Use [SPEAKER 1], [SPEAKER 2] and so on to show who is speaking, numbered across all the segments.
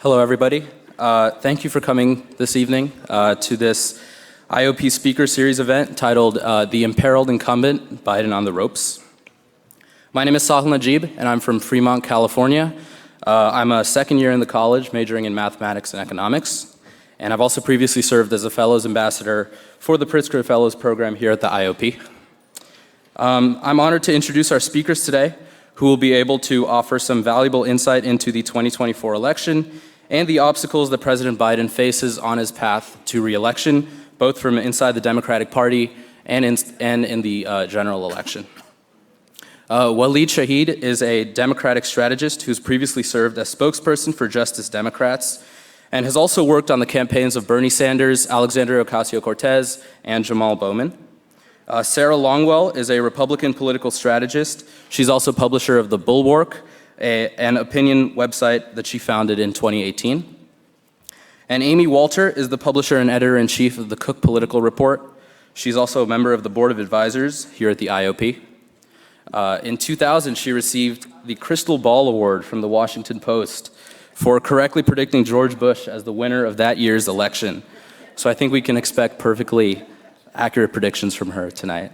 [SPEAKER 1] Hello, everybody. Thank you for coming this evening to this IOP Speaker Series event titled The Imperiled Incumbent, Biden on the Ropes. My name is Sahil Najib, and I'm from Fremont, California. I'm a second year in the college, majoring in mathematics and economics, and I've also previously served as a Fellows Ambassador for the Pritzker Fellows Program here at the IOP. I'm honored to introduce our speakers today, who will be able to offer some valuable insight into the 2024 election and the obstacles that President Biden faces on his path to re-election, both from inside the Democratic Party and in the general election. Waleed Shahid is a Democratic strategist who's previously served as spokesperson for Justice Democrats and has also worked on the campaigns of Bernie Sanders, Alexandria Ocasio-Cortez, and Jamal Bowman. Sarah Longwell is a Republican political strategist. She's also publisher of the Bulwark, an opinion website that she founded in 2018. And Amy Walter is the publisher and editor-in-chief of the Cook Political Report. She's also a member of the Board of Advisors here at the IOP. In 2000, she received the Crystal Ball Award from the Washington Post for correctly predicting George Bush as the winner of that year's election. So I think we can expect perfectly accurate predictions from her tonight.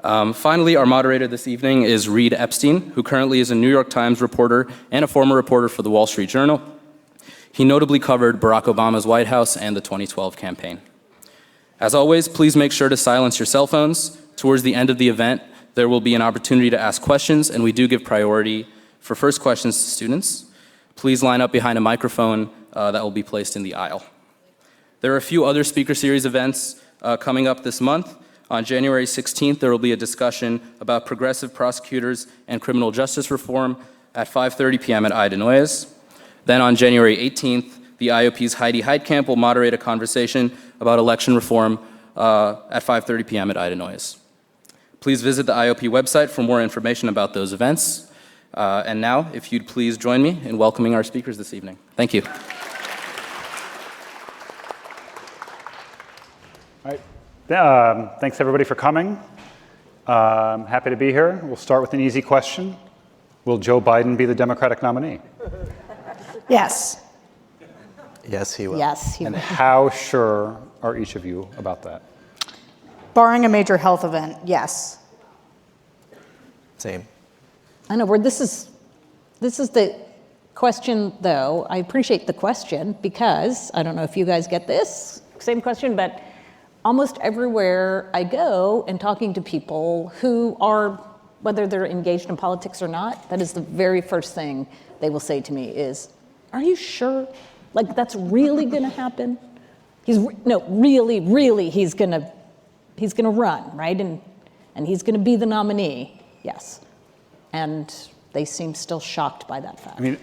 [SPEAKER 1] Finally, our moderator this evening is Reid Epstein, who currently is a New York Times reporter and a former reporter for the Wall Street Journal. He notably covered Barack Obama's White House and the 2012 campaign. As always, please make sure to silence your cell phones. Towards the end of the event, there will be an opportunity to ask questions, and we do give priority for first questions to students. Please line up behind a microphone that will be placed in the aisle. There are a few other Speaker Series events coming up this month. On January 16th, there will be a discussion about progressive prosecutors and criminal justice reform at 5:30 p.m. at Ida Noyes. Then on January 18th, the IOP's Heidi Heitkamp will moderate a conversation about election reform at 5:30 p.m. at Ida Noyes. Please visit the IOP website for more information about those events. And now, if you'd please join me in welcoming our speakers this evening. Thank you.
[SPEAKER 2] All right. Thanks everybody for coming. Happy to be here. We'll start with an easy question. Will Joe Biden be the Democratic nominee?
[SPEAKER 3] Yes.
[SPEAKER 4] Yes, he will.
[SPEAKER 3] Yes, he
[SPEAKER 2] And
[SPEAKER 3] will.
[SPEAKER 2] how sure are each of you about that?
[SPEAKER 3] Barring a major health event, yes.
[SPEAKER 4] Same.
[SPEAKER 5] I know this is the question, though. I appreciate the question because I don't know if you guys get this same question, but almost everywhere I go and talking to people who are, whether they're engaged in politics or not, that is the very first thing they will say to me is, "Are you sure? Like that's really going to happen? He's going to run, right? And he's going to be the nominee." Yes. And they seem still shocked by that fact.
[SPEAKER 2] I mean,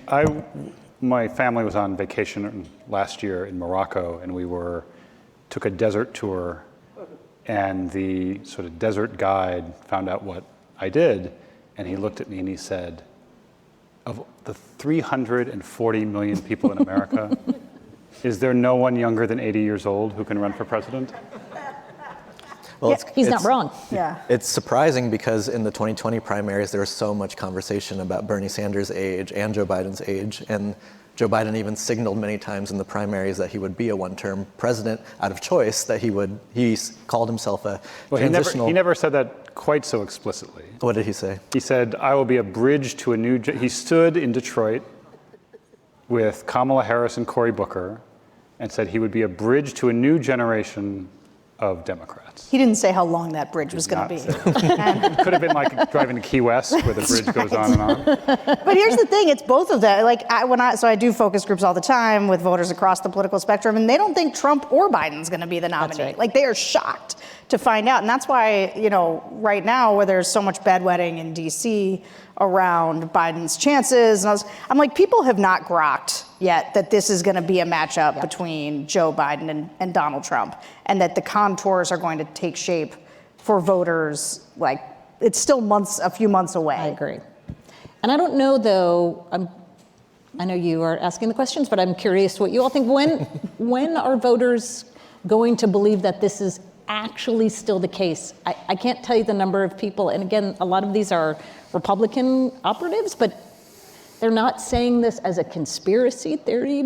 [SPEAKER 2] my family was on vacation last year in Morocco, and we took a desert tour, and the sort of desert guide found out what I did, and he looked at me and he said, "Of the 340 million people in America, is there no one younger than 80 years old who can run for president?"
[SPEAKER 4] Well,
[SPEAKER 5] Yeah, he's not wrong.
[SPEAKER 3] Yeah.
[SPEAKER 4] It's surprising because in the 2020 primaries, there was so much conversation about Bernie Sanders' age and Joe Biden's age. And Joe Biden even signaled many times in the primaries that he would be a one-term president out of choice, that he called himself a transitional.
[SPEAKER 2] He never said that quite so explicitly.
[SPEAKER 4] What did he say?
[SPEAKER 2] He said, "I will be a bridge to a new," he stood in Detroit with Kamala Harris and Cory Booker and said he would be a bridge to a new generation of Democrats.
[SPEAKER 3] He didn't say how long that bridge was going to be.
[SPEAKER 2] It could have been like driving to Key West where the bridge goes on and on.
[SPEAKER 3] But here's the thing, it's both of them. Like so I do focus groups all the time with voters across the political spectrum, and they don't think Trump or Biden's going to be the nominee.
[SPEAKER 5] Right.
[SPEAKER 3] Like they are shocked to find out. And that's why, right now where there's so much bedwetting in DC around Biden's chances, and I'm like, people have not grokked yet that this is going to be a matchup between Joe Biden and Donald Trump, and that the contours are going to take shape for voters. Like it's still a few months away.
[SPEAKER 5] I agree. And I don't know, though, I know you are asking the questions, but I'm curious what you all think. When are voters going to believe that this is actually still the case? I can't tell you the number of people, and again, a lot of these are Republican operatives, but they're not saying this as a conspiracy theory.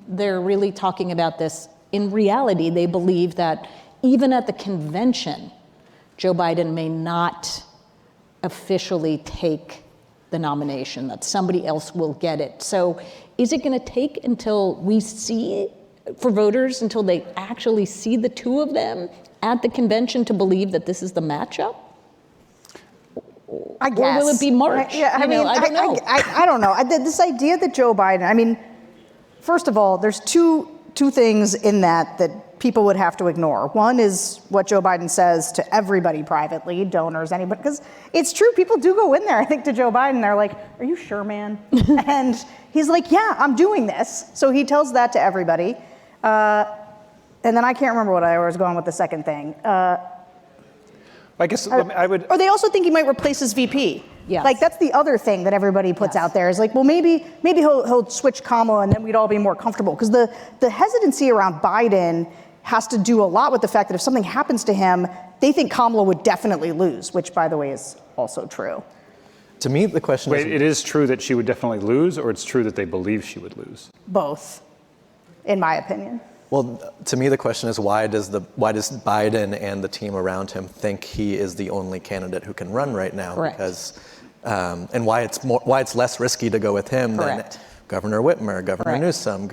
[SPEAKER 5] They're really talking about this. In reality, they believe that even at the convention, Joe Biden may not officially take the nomination, that somebody else will get it. So is it going to take until we see, for voters, until they actually see the two of them at the convention to believe that this is the matchup?
[SPEAKER 3] I guess.
[SPEAKER 5] Or will it be March?
[SPEAKER 3] I mean,
[SPEAKER 5] I don't know.
[SPEAKER 3] I don't know. This idea that Joe Biden, I mean, first of all, there's two things in that people would have to ignore. One is what Joe Biden says to everybody privately, donors, anybody, because it's true, people do go in there, I think, to Joe Biden, they're like, are you sure, man? And he's like, yeah, I'm doing this. So he tells that to everybody. And then I can't remember what I was going with the second thing.
[SPEAKER 2] I guess I would.
[SPEAKER 3] Or they also think he might replace his VP.
[SPEAKER 5] Yes.
[SPEAKER 3] Like that's the other thing that everybody puts out there is like, well, maybe he'll switch Kamala and then we'd all be more comfortable. Because the hesitancy around Biden has to do a lot with the fact that if something happens to him, they think Kamala would definitely lose, which by the way is also true.
[SPEAKER 4] To me, the question is...
[SPEAKER 2] Wait, it is true that she would definitely lose, or it's true that they believe she would lose?
[SPEAKER 3] Both, in my opinion.
[SPEAKER 4] Well, to me, the question is why does Biden and the team around him think he is the only candidate who can run right now?
[SPEAKER 5] Correct.
[SPEAKER 4] Because, and why it's less risky to go with him
[SPEAKER 5] Correct.
[SPEAKER 4] than Governor Whitmer, Governor
[SPEAKER 5] Correct.
[SPEAKER 4] Newsom,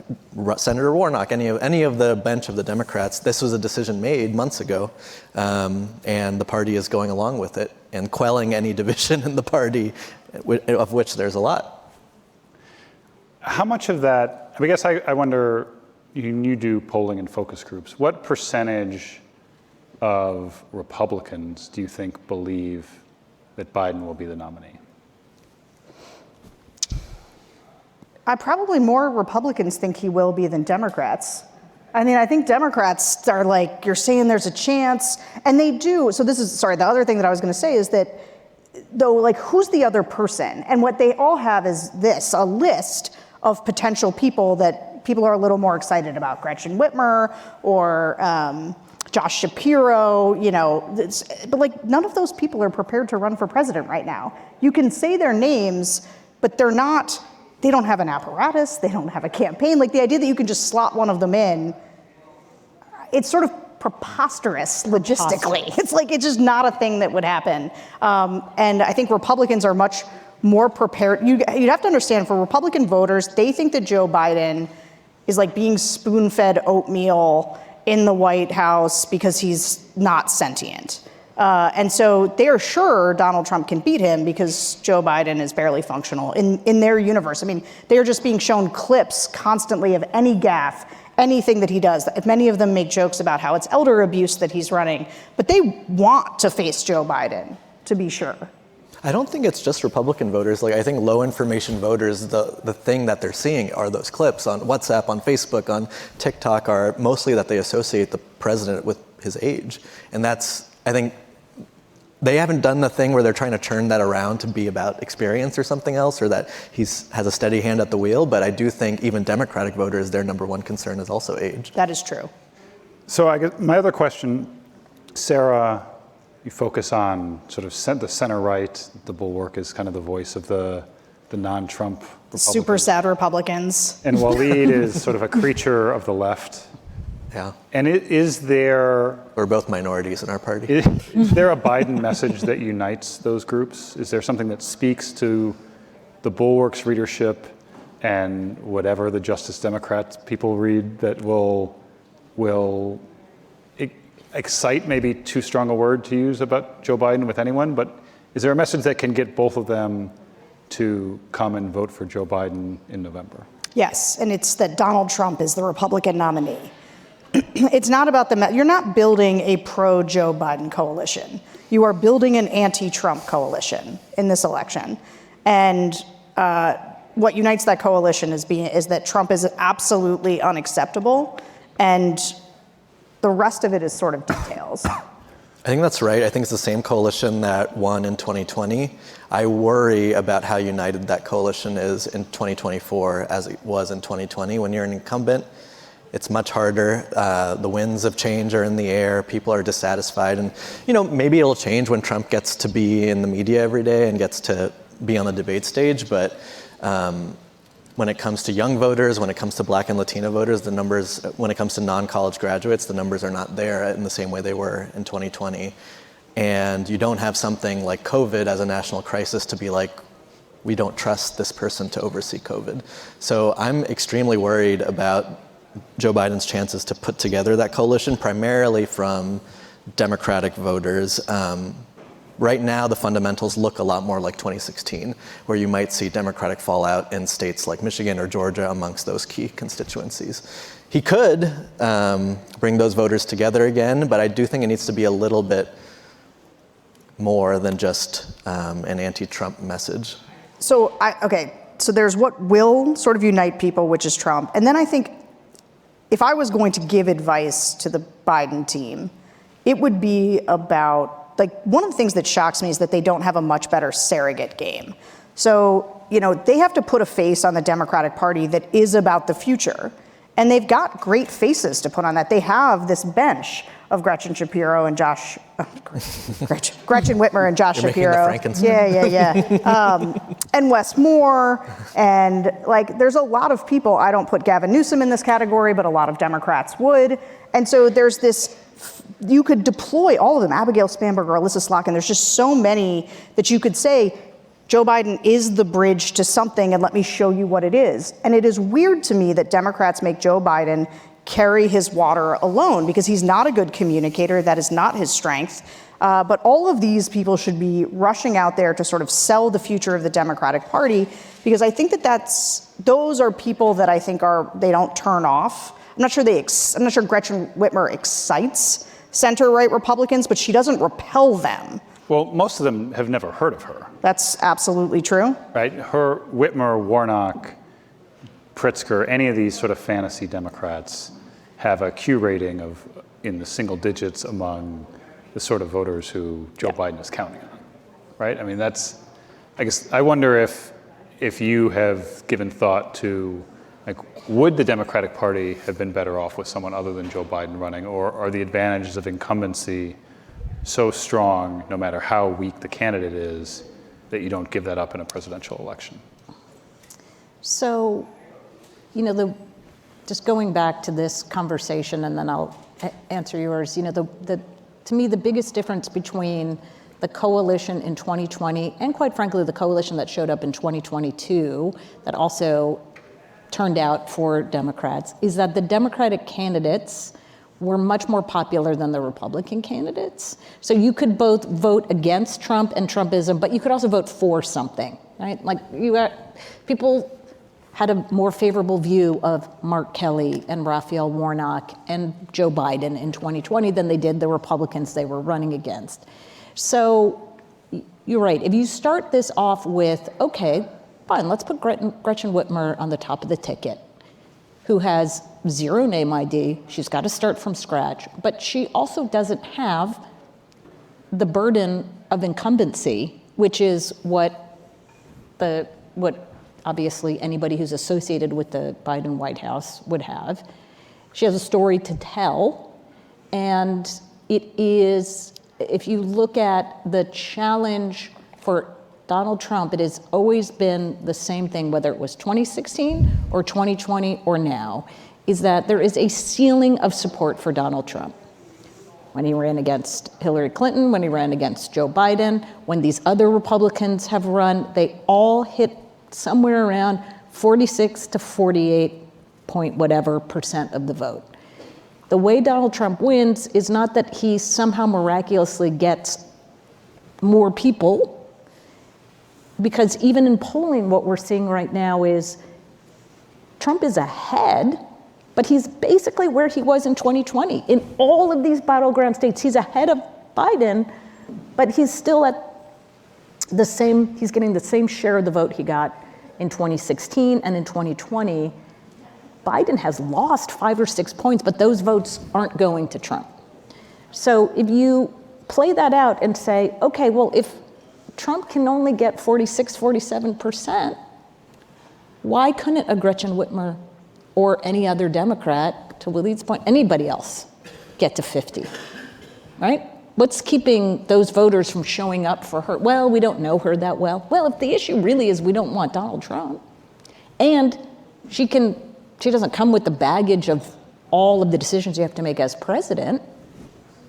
[SPEAKER 4] Senator Warnock, any of the bench of the Democrats. This was a decision made months ago, and the party is going along with it and quelling any division in the party, of which there's a lot.
[SPEAKER 2] How much of that? I guess I wonder. You do polling and focus groups. What percentage of Republicans do you think believe that Biden will be the nominee?
[SPEAKER 3] Probably more Republicans think he will be than Democrats. I mean, I think Democrats are like, you're saying there's a chance, and they do. So the other thing that I was going to say is that, though, like, who's the other person? And what they all have is a list of potential people that people are a little more excited about. Gretchen Whitmer or Josh Shapiro, but like none of those people are prepared to run for president right now. You can say their names, but they don't have an apparatus, they don't have a campaign. Like the idea that you can just slot one of them in, it's sort of preposterous logistically. It's like, it's just not a thing that would happen. And I think Republicans are much more prepared. You'd have to understand, for Republican voters, they think that Joe Biden is like being spoon-fed oatmeal in the White House because he's not sentient. And so they're sure Donald Trump can beat him because Joe Biden is barely functional in their universe. I mean, they're just being shown clips constantly of any gaffe, anything that he does. Many of them make jokes about how it's elder abuse that he's running, but they want to face Joe Biden, to be sure.
[SPEAKER 4] I don't think it's just Republican voters. Like, I think low information voters, the thing that they're seeing are those clips on WhatsApp, on Facebook, on TikTok, are mostly that they associate the president with his age. And that's, I think, they haven't done the thing where they're trying to turn that around to be about experience or something else, or that he has a steady hand at the wheel. But I do think even Democratic voters, their number one concern is also age.
[SPEAKER 3] That is true.
[SPEAKER 2] So I guess my other question, Sarah, you focus on sort of the center right. The Bulwark is kind of the voice of the non-Trump Republicans.
[SPEAKER 3] Super sad Republicans.
[SPEAKER 2] And Waleed is sort of a creature of the left.
[SPEAKER 4] Yeah.
[SPEAKER 2] And
[SPEAKER 4] We're both minorities in our party.
[SPEAKER 2] Is there a Biden message that unites those groups? Is there something that speaks to the Bulwark's readership and whatever the Justice Democrats people read that will excite, maybe too strong a word to use about Joe Biden with anyone, but is there a message that can get both of them to come and vote for Joe Biden in November?
[SPEAKER 3] Yes, and it's that Donald Trump is the Republican nominee. It's not about you're not building a pro-Joe Biden coalition. You are building an anti-Trump coalition in this election. And what unites that coalition is that Trump is absolutely unacceptable, and the rest of it is sort of details.
[SPEAKER 4] I think that's right. I think it's the same coalition that won in 2020. I worry about how united that coalition is in 2024 as it was in 2020. When you're an incumbent, it's much harder. The winds of change are in the air. People are dissatisfied. And, maybe it'll change when Trump gets to be in the media every day and gets to be on the debate stage. But When it comes to young voters, when it comes to Black and Latino voters, the numbers, when it comes to non-college graduates, the numbers are not there in the same way they were in 2020. And you don't have something like COVID as a national crisis to be like, we don't trust this person to oversee COVID. So I'm extremely worried about Joe Biden's chances to put together that coalition, primarily from Democratic voters. Right now, the fundamentals look a lot more like 2016, where you might see Democratic fallout in states like Michigan or Georgia amongst those key constituencies. He could bring those voters together again, but I do think it needs to be a little bit more than just an anti-Trump message.
[SPEAKER 3] So, so there's what will sort of unite people, which is Trump. And then I think if I was going to give advice to the Biden team, it would be about, like, one of the things that shocks me is that they don't have a much better surrogate game. So, they have to put a face on the Democratic Party that is about the future. And they've got great faces to put on that. They have this bench of Gretchen Shapiro and Gretchen Whitmer and Josh
[SPEAKER 4] You're
[SPEAKER 3] Shapiro.
[SPEAKER 4] making the Frankenstein.
[SPEAKER 3] Yeah. And Wes Moore. And there's a lot of people. I don't put Gavin Newsom in this category, but a lot of Democrats would. And so there's this, you could deploy all of them, Abigail Spanberger, Alyssa Slotkin. There's just so many that you could say, Joe Biden is the bridge to something, and let me show you what it is. And it is weird to me that Democrats make Joe Biden carry his water alone, because he's not a good communicator. That is not his strength. But all of these people should be rushing out there to sort of sell the future of the Democratic Party, because I think those are people that I think they don't turn off. I'm not sure Gretchen Whitmer excites center-right Republicans, but she doesn't repel them.
[SPEAKER 2] Well, most of them have never heard of her.
[SPEAKER 3] That's absolutely true.
[SPEAKER 2] Right? Her, Whitmer, Warnock, Pritzker, any of these sort of fantasy Democrats have a Q rating in the single digits among the sort of voters who Joe Biden is counting on. Right? I mean, I wonder if you have given thought to, would the Democratic Party have been better off with someone other than Joe Biden running, or are the advantages of incumbency so strong, no matter how weak the candidate is, that you don't give that up in a presidential election?
[SPEAKER 5] So, just going back to this conversation, and then I'll answer yours, to me, the biggest difference between the coalition in 2020 and, quite frankly, the coalition that showed up in 2022 that also turned out for Democrats is that the Democratic candidates were much more popular than the Republican candidates. So you could both vote against Trump and Trumpism, but you could also vote for something, right? People had a more favorable view of Mark Kelly and Raphael Warnock and Joe Biden in 2020 than they did the Republicans they were running against. So you're right. If you start this off with, okay, fine, let's put Gretchen Whitmer on the top of the ticket, who has zero name ID. She's got to start from scratch, but she also doesn't have the burden of incumbency, which is what obviously anybody who's associated with the Biden White House would have. She has a story to tell, and it is, if you look at the challenge for Donald Trump, it has always been the same thing, whether it was 2016 or 2020 or now, is that there is a ceiling of support for Donald Trump. When he ran against Hillary Clinton, when he ran against Joe Biden, when these other Republicans have run, they all hit somewhere around 46 to 48 point whatever % of the vote. The way Donald Trump wins is not that he somehow miraculously gets more people, because even in polling, what we're seeing right now is Trump is ahead, but he's basically where he was in 2020. In all of these battleground states, he's ahead of Biden, but he's still at he's getting the same share of the vote he got in 2016 and in 2020. Biden has lost 5 or 6 points, but those votes aren't going to Trump. So if you play that out and say, okay, well, if Trump can only get 46, 47%, why couldn't a Gretchen Whitmer or any other Democrat, to Waleed's point, anybody else, get to 50, right? What's keeping those voters from showing up for her? Well, we don't know her that well. Well, if the issue really is we don't want Donald Trump, And she doesn't come with the baggage of all of the decisions you have to make as president.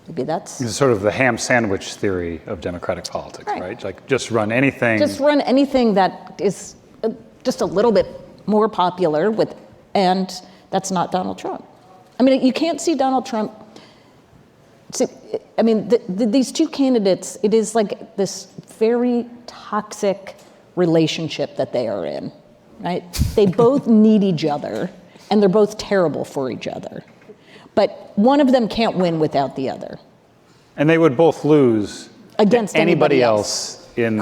[SPEAKER 5] Maybe that's...
[SPEAKER 2] It's sort of the ham sandwich theory of democratic politics, right? Like just run anything.
[SPEAKER 5] Just run anything that is just a little bit more popular and that's not Donald Trump. I mean, you can't see Donald Trump. I mean, these two candidates, it is like this very toxic relationship that they are in, right? They both need each other, and they're both terrible for each other. But one of them can't win without the other.
[SPEAKER 2] And they would both lose
[SPEAKER 5] against
[SPEAKER 2] anybody else in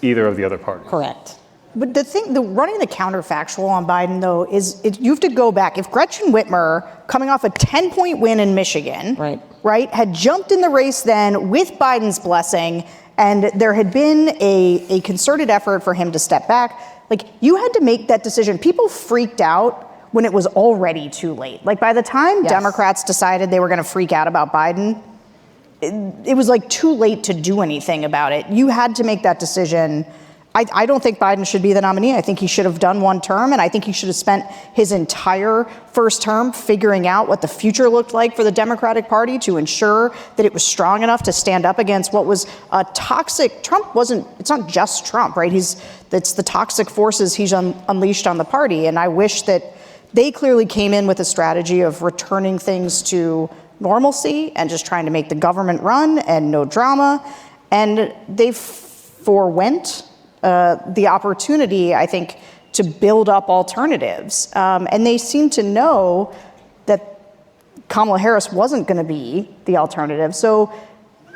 [SPEAKER 2] either of the other parties.
[SPEAKER 5] Correct.
[SPEAKER 3] But running the counterfactual on Biden, though, is you have to go back. If Gretchen Whitmer, coming off a 10-point win in Michigan, right, had jumped in the race then with Biden's blessing, and there had been a concerted effort for him to step back, like, you had to make that decision. People freaked out when it was already too late. Like, by the time Democrats decided they were going to freak out about Biden, it was like too late to do anything about it. You had to make that decision. I don't think Biden should be the nominee. I think he should have done one term, and I think he should have spent his entire first term figuring out what the future looked like for the Democratic Party to ensure that it was strong enough to stand up against what was a toxic... it's not just Trump, right? It's the toxic forces he's unleashed on the party, and I wish that they clearly came in with a strategy of returning things to normalcy and just trying to make the government run and no drama, and they forwent the opportunity, I think, to build up alternatives. And they seem to know that Kamala Harris wasn't going to be the alternative. So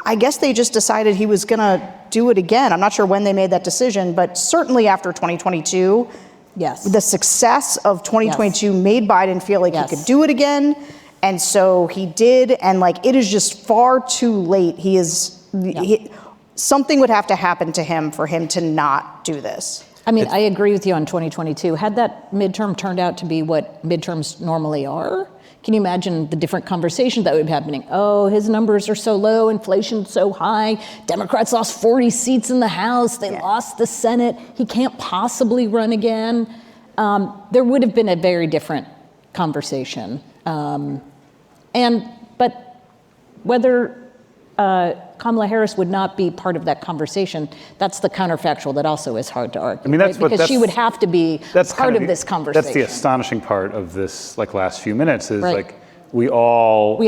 [SPEAKER 3] I guess they just decided he was going to do it again. I'm not sure when they made that decision, but certainly after 2022, the success of 2022 made Biden feel like he could do it again. And so he did. And like, it is just far too late. Something would have to happen to him for him to not do this.
[SPEAKER 5] I mean, I agree with you on 2022. Had that midterm turned out to be what midterms normally are, can you imagine the different conversations that would be happening? Oh, his numbers are so low, inflation's so high, Democrats lost 40 seats in the House, they lost the Senate, he can't possibly run again. There would have been a very different conversation. But whether Kamala Harris would not be part of that conversation, that's the counterfactual that also is hard to argue.
[SPEAKER 2] I mean, because
[SPEAKER 5] she would have to be part of this conversation.
[SPEAKER 2] That's the astonishing part of this, like, last few minutes is like we all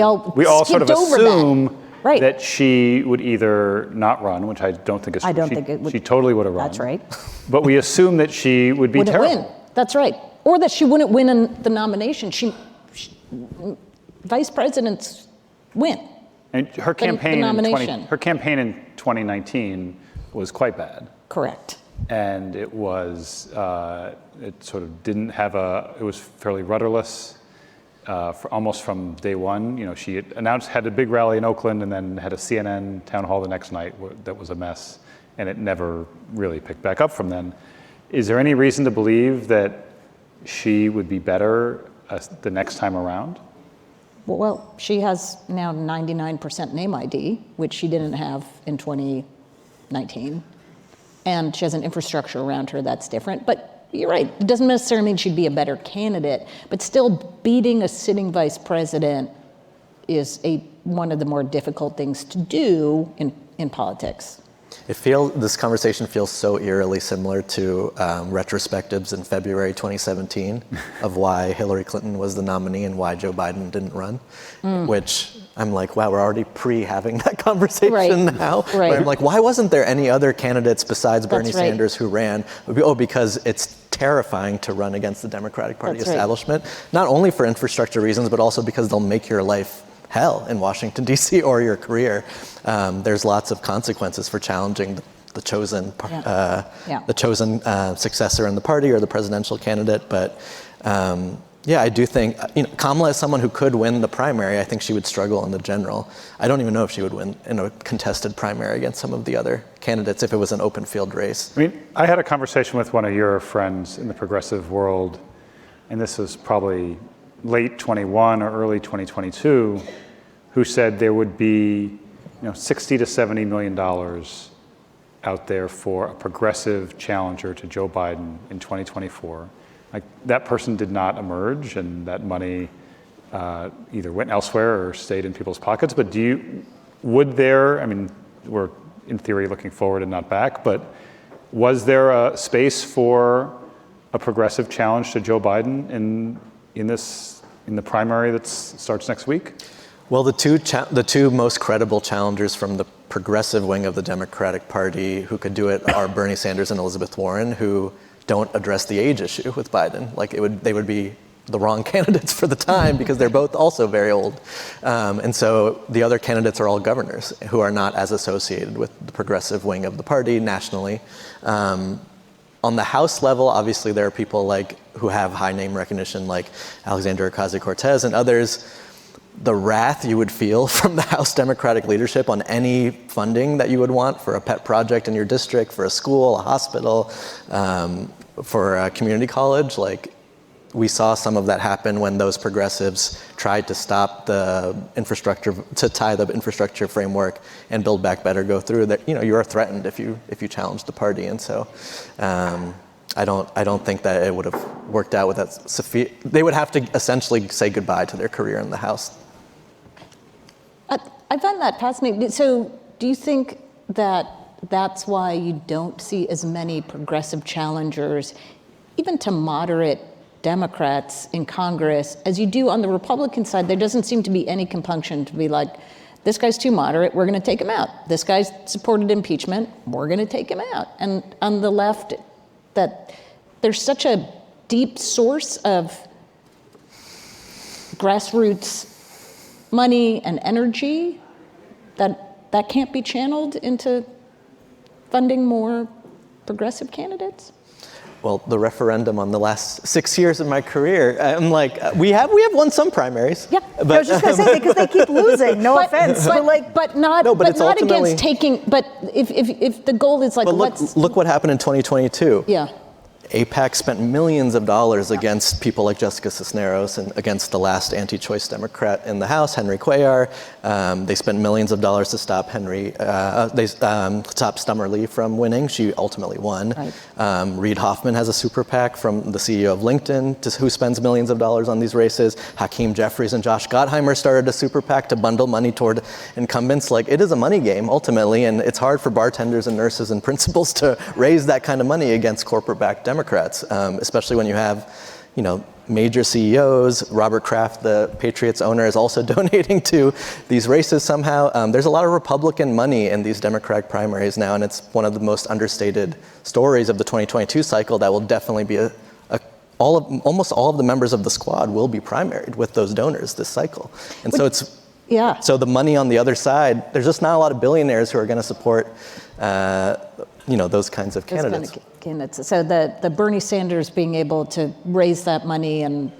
[SPEAKER 2] sort of assume that she would either not run, which I don't think is true.
[SPEAKER 5] I don't think it would.
[SPEAKER 2] She totally would have run.
[SPEAKER 5] That's right.
[SPEAKER 2] But we assume that she would be terrible.
[SPEAKER 5] Win. That's right. Or that she wouldn't win in the nomination. Vice presidents win.
[SPEAKER 2] And her campaign in 2019 was quite bad.
[SPEAKER 5] Correct.
[SPEAKER 2] And it was, it sort of didn't have it was fairly rudderless almost from day one. You know, she had a big rally in Oakland and then had a CNN town hall the next night that was a mess, and it never really picked back up from then. Is there any reason to believe that she would be better the next time around?
[SPEAKER 5] Well, she has now 99% name ID, which she didn't have in 2019. And she has an infrastructure around her that's different. But you're right, it doesn't necessarily mean she'd be a better candidate, but still beating a sitting vice president is one of the more difficult things to do in politics.
[SPEAKER 4] This conversation feels so eerily similar to retrospectives in February 2017 of why Hillary Clinton was the nominee and why Joe Biden didn't run, which I'm like, wow, we're already having that conversation now.
[SPEAKER 5] Right.
[SPEAKER 4] But I'm like, why wasn't there any other candidates besides Bernie Sanders who ran? Oh, because it's terrifying to run against the Democratic Party establishment, not only for infrastructure reasons, but also because they'll make your life hell in Washington, D.C. or your career. There's lots of consequences for challenging the chosen successor in the party or the presidential candidate. But I do think Kamala is someone who could win the primary. I think she would struggle in the general. I don't even know if she would win in a contested primary against some of the other candidates if it was an open field race.
[SPEAKER 2] I mean, I had a conversation with one of your friends in the progressive world, and this was probably late 21 or early 2022, who said there would be $60 to $70 million out there for a progressive challenger to Joe Biden in 2024. like that person did not emerge, and that money either went elsewhere or stayed in people's pockets. But would there, I mean, we're in theory looking forward and not back, but was there a space for a progressive challenge to Joe Biden in the primary that starts next week?
[SPEAKER 4] Well, the two most credible challengers from the progressive wing of the Democratic Party who could do it are Bernie Sanders and Elizabeth Warren, who don't address the age issue with Biden. Like they would be the wrong candidates for the time because they're both also very old. And so the other candidates are all governors who are not as associated with the progressive wing of the party nationally. On the House level, obviously there are people who have high name recognition like Alexandria Ocasio-Cortez and others. The wrath you would feel from the House Democratic leadership on any funding that you would want for a pet project in your district, for a school, a hospital, for a community college, we saw some of that happen when those progressives tried to stop the infrastructure, to tie the infrastructure framework and Build Back Better go through. That you are threatened if you challenge the party, and so I don't think that it would have worked out with that. They would have to essentially say goodbye to their career in the House.
[SPEAKER 5] I find that fascinating. So do you think that that's why you don't see as many progressive challengers, even to moderate Democrats in Congress, as you do on the Republican side? There doesn't seem to be any compunction to be like, this guy's too moderate, we're going to take him out. This guy's supported impeachment, we're going to take him out. And on the left, that there's such a deep source of grassroots money and energy that can't be channeled into funding more progressive candidates?
[SPEAKER 4] Well, the referendum on the last 6 years of my career, I'm like, we have won some primaries.
[SPEAKER 5] Yeah,
[SPEAKER 3] I was just going to say, because they keep losing. No offense,
[SPEAKER 5] but not against taking. But if the goal is
[SPEAKER 4] look what happened in 2022.
[SPEAKER 5] Yeah.
[SPEAKER 4] AIPAC spent millions of dollars against people like Jessica Cisneros and against the last anti-choice Democrat in the House, Henry Cuellar. They spent millions of dollars to stop stop Summer Lee from winning. She ultimately won. Right. Reid Hoffman has a super PAC from the CEO of LinkedIn who spends millions of dollars on these races. Hakeem Jeffries and Josh Gottheimer started a super PAC to bundle money toward incumbents. It is a money game ultimately, and it's hard for bartenders and nurses and principals to raise that kind of money against corporate-backed Democrats, especially when you have, major CEOs. Robert Kraft, the Patriots owner, is also donating to these races somehow. There's a lot of Republican money in these Democratic primaries now, and it's one of the most understated stories of the 2022 cycle that will definitely be almost all of the members of the squad will be primaried with those donors this cycle. And so the money on the other side, there's just not a lot of billionaires who are going to support those kinds of candidates.
[SPEAKER 5] So the Bernie Sanders being able to raise that money and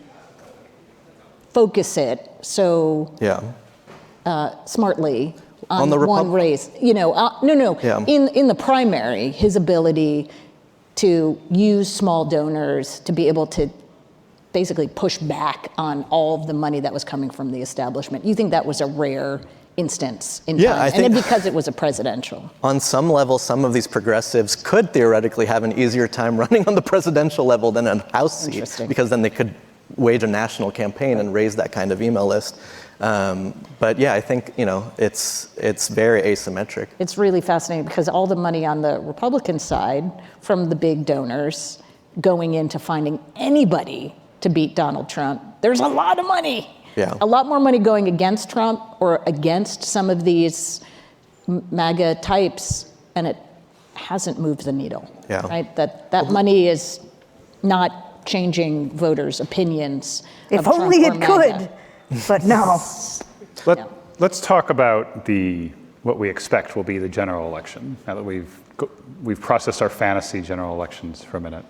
[SPEAKER 5] focus it smartly on the one race, in the primary, his ability to use small donors to be able to basically push back on all of the money that was coming from the establishment. You think that was a rare instance in time, and then because it was a presidential.
[SPEAKER 4] On some level, some of these progressives could theoretically have an easier time running on the presidential level than a House seat, because then they could wage a national campaign and raise that kind of email list. But I think it's very asymmetric.
[SPEAKER 5] It's really fascinating because all the money on the Republican side from the big donors going into finding anybody to beat Donald Trump, there's a lot of money.
[SPEAKER 4] Yeah.
[SPEAKER 5] A lot more money going against Trump or against some of these MAGA types, and it hasn't moved the needle.
[SPEAKER 4] Yeah.
[SPEAKER 5] Right? That money is not changing voters' opinions.
[SPEAKER 3] If only it could, but no.
[SPEAKER 2] Let's talk about what we expect will be the general election. Now that we've processed our fantasy general elections for a minute,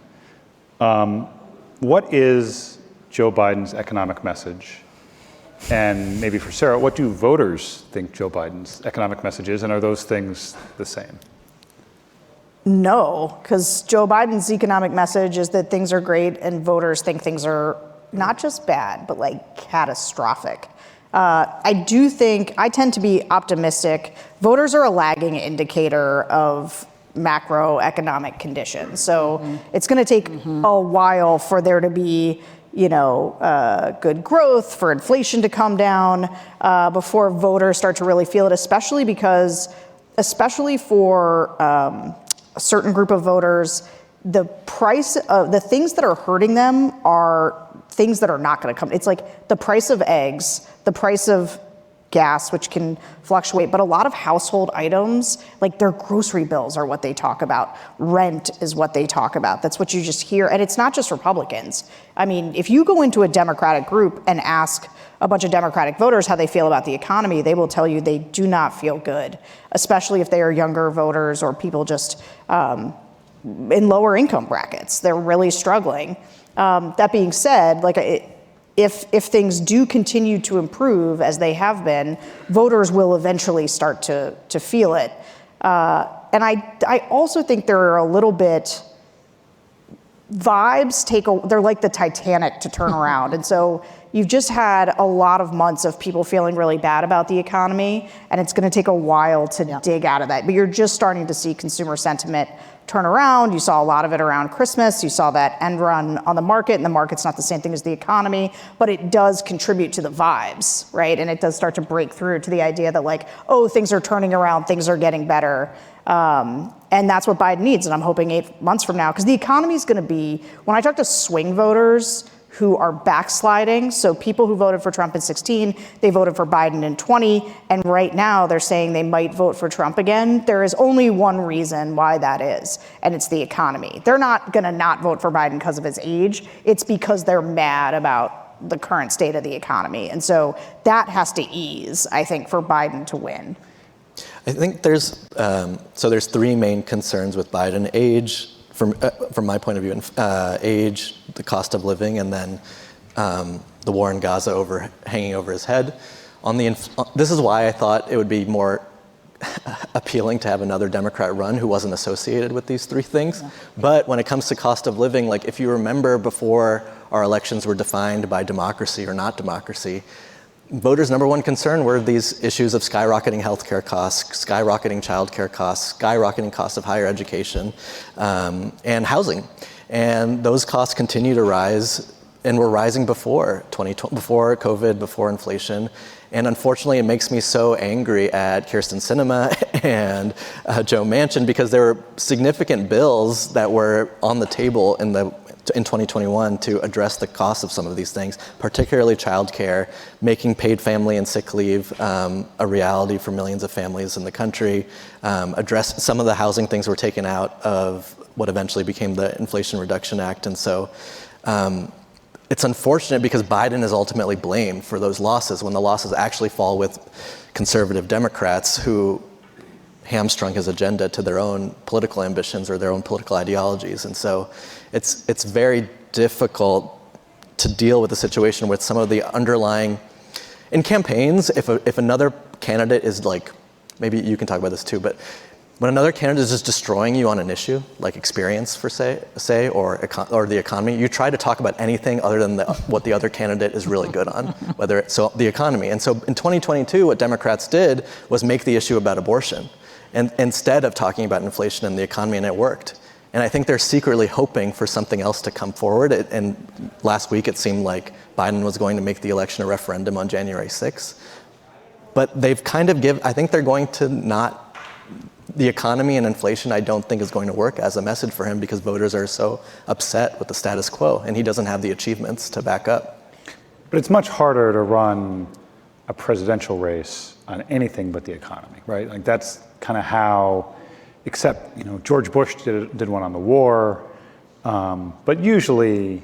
[SPEAKER 2] what is Joe Biden's economic message? And maybe for Sarah, what do voters think Joe Biden's economic message is, and are those things the same?
[SPEAKER 3] No, because Joe Biden's economic message is that things are great, and voters think things are not just bad, but catastrophic. I tend to be optimistic. Voters are a lagging indicator of macroeconomic conditions. So it's going to take a while for there to be, good growth, for inflation to come down before voters start to really feel it, especially for a certain group of voters, the price of the things that are hurting them are things that are not going to come. It's like the price of eggs, the price of gas, which can fluctuate, but a lot of household items, like their grocery bills are what they talk about. Rent is what they talk about. That's what you just hear. And it's not just Republicans. I mean, if you go into a Democratic group and ask a bunch of Democratic voters how they feel about the economy, they will tell you they do not feel good, especially if they are younger voters or people just in lower income brackets. They're really struggling. That being said, if things do continue to improve as they have been, voters will eventually start to feel it. And I also think there are a little bit, vibes they're like the Titanic to turn around. And so you've just had a lot of months of people feeling really bad about the economy, and it's going to take a while to dig out of that. But you're just starting to see consumer sentiment turn around. You saw a lot of it around Christmas. You saw that end run on the market, and the market's not the same thing as the economy, but it does contribute to the vibes, right? And it does start to break through to the idea that things are turning around, things are getting better. And that's what Biden needs. And I'm hoping 8 months from now, because the economy is going to be, when I talk to swing voters who are backsliding, so people who voted for Trump in 16, they voted for Biden in 20, and right now they're saying they might vote for Trump again. There is only one reason why that is, and it's the economy. They're not going to not vote for Biden because of his age. It's because they're mad about the current state of the economy. And so that has to ease, I think, for Biden to win.
[SPEAKER 4] I think there's three main concerns with Biden: age, from my point of view, age, the cost of living, and then the war in Gaza hanging over his head. This is why I thought it would be more appealing to have another Democrat run who wasn't associated with these three things. Yeah. But when it comes to cost of living, if you remember before our elections were defined by democracy or not democracy, voters' number one concern were these issues of skyrocketing healthcare costs, skyrocketing childcare costs, skyrocketing costs of higher education, and housing. And those costs continue to rise, and were rising before COVID, before inflation. And unfortunately, it makes me so angry at Kyrsten Sinema and Joe Manchin, because there were significant bills that were on the table in 2021 to address the cost of some of these things, particularly childcare, making paid family and sick leave a reality for millions of families in the country, address some of the housing things were taken out of what eventually became the Inflation Reduction Act. And so it's unfortunate because Biden is ultimately blamed for those losses when the losses actually fall with conservative Democrats who hamstrung his agenda to their own political ambitions or their own political ideologies. And so it's very difficult to deal with the situation with some of the underlying, in campaigns, if another candidate is maybe you can talk about this too, but when another candidate is just destroying you on an issue, like experience or the economy, you try to talk about anything other than what the other candidate is really good on, whether it's the economy. And so in 2022, what Democrats did was make the issue about abortion, and instead of talking about inflation and the economy, and it worked. And I think they're secretly hoping for something else to come forward. And last week, it seemed like Biden was going to make the election a referendum on January 6th. But they've I think they're going to the economy and inflation, I don't think is going to work as a message for him, because voters are so upset with the status quo, and he doesn't have the achievements to back up.
[SPEAKER 2] But it's much harder to run a presidential race on anything but the economy, right? That's kind of how, except, George Bush did one on the war, but usually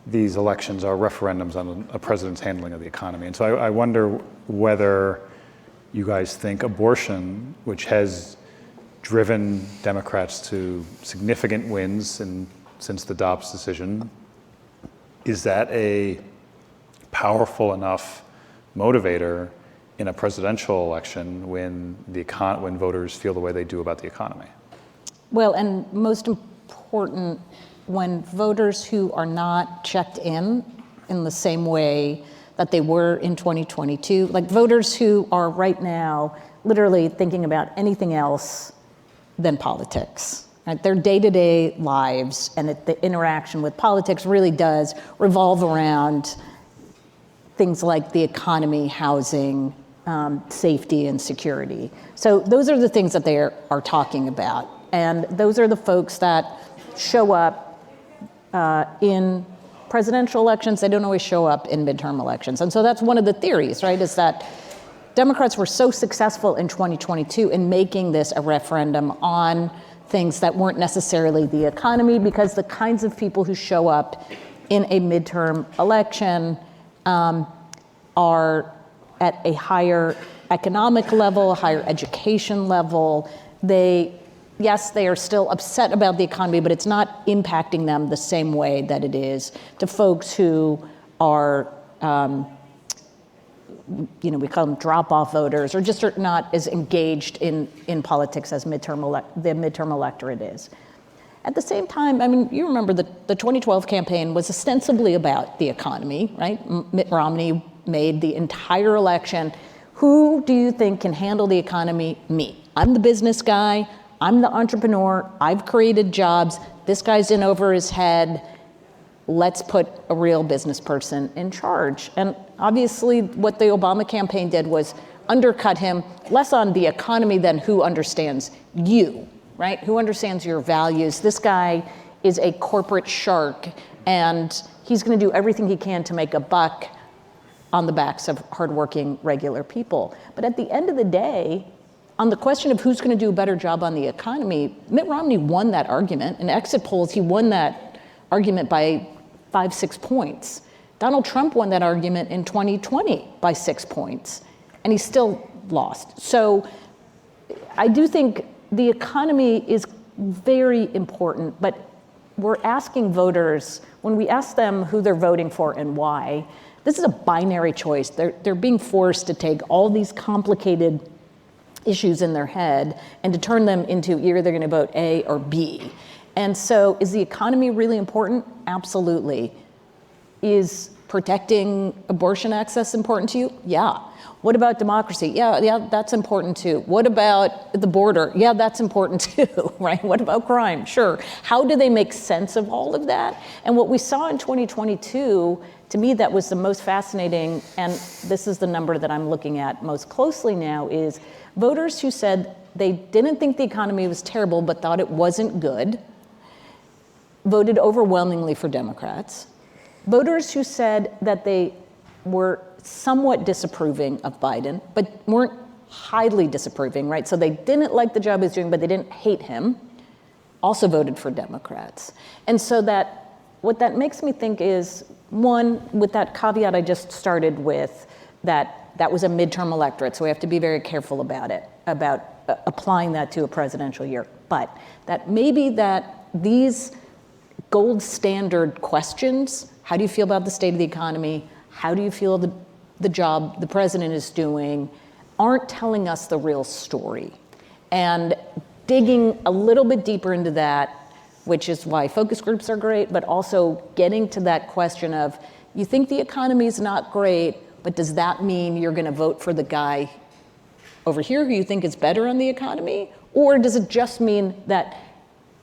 [SPEAKER 2] these elections are referendums on a president's handling of the economy. And so I wonder whether you guys think abortion, which has driven Democrats to significant wins since the Dobbs decision, is that a powerful enough motivator in a presidential election when voters feel the way they do about the economy?
[SPEAKER 5] Well, and most important, when voters who are not checked in the same way that they were in 2022, voters who are right now literally thinking about anything else than politics. Right? Their day-to-day lives and the interaction with politics really does revolve around things like the economy, housing, safety, and security. So those are the things that they are talking about. And those are the folks that show up in presidential elections. They don't always show up in midterm elections. And so that's one of the theories, right, is that Democrats were so successful in 2022 in making this a referendum on things that weren't necessarily the economy, because the kinds of people who show up in a midterm election are at a higher economic level, a higher education level. Yes, they are still upset about the economy, but it's not impacting them the same way that it is to folks who are, we call them drop-off voters, or just are not as engaged in politics as the midterm electorate is. At the same time, I mean, you remember the 2012 campaign was ostensibly about the economy, right? Mitt Romney made the entire election, who do you think can handle the economy? Me. I'm the business guy. I'm the entrepreneur. I've created jobs. This guy's in over his head. Let's put a real business person in charge. And obviously what the Obama campaign did was undercut him less on the economy than who understands you, right? Who understands your values. This guy is a corporate shark, and he's going to do everything he can to make a buck on the backs of hardworking, regular people. But at the end of the day, on the question of who's going to do a better job on the economy, Mitt Romney won that argument. In exit polls, he won that argument by 5-6 points. Donald Trump won that argument in 2020 by 6 points, and he still lost. So I do think the economy is very important, but we're asking voters, when we ask them who they're voting for and why, this is a binary choice. They're being forced to take all these complicated issues in their head and to turn them into either they're going to vote A or B. And so is the economy really important? Absolutely. Is protecting abortion access important to you? Yeah. What about democracy? Yeah, that's important too. What about the border? Yeah, that's important too, right? What about crime? Sure. How do they make sense of all of that? And what we saw in 2022, to me, that was the most fascinating, and this is the number that I'm looking at most closely now, is voters who said they didn't think the economy was terrible but thought it wasn't good, voted overwhelmingly for Democrats. Voters who said that they were somewhat disapproving of Biden, but weren't highly disapproving, right? So they didn't like the job he was doing, but they didn't hate him, also voted for Democrats. And so what that makes me think is, one, with that caveat I just started with, that was a midterm electorate, so we have to be very careful about it, about applying that to a presidential year. But that maybe that these gold standard questions, how do you feel about the state of the economy? How do you feel the job the president is doing, aren't telling us the real story. And digging a little bit deeper into that, which is why focus groups are great, but also getting to that question of, you think the economy is not great, but does that mean you're going to vote for the guy over here who you think is better on the economy? Or does it just mean that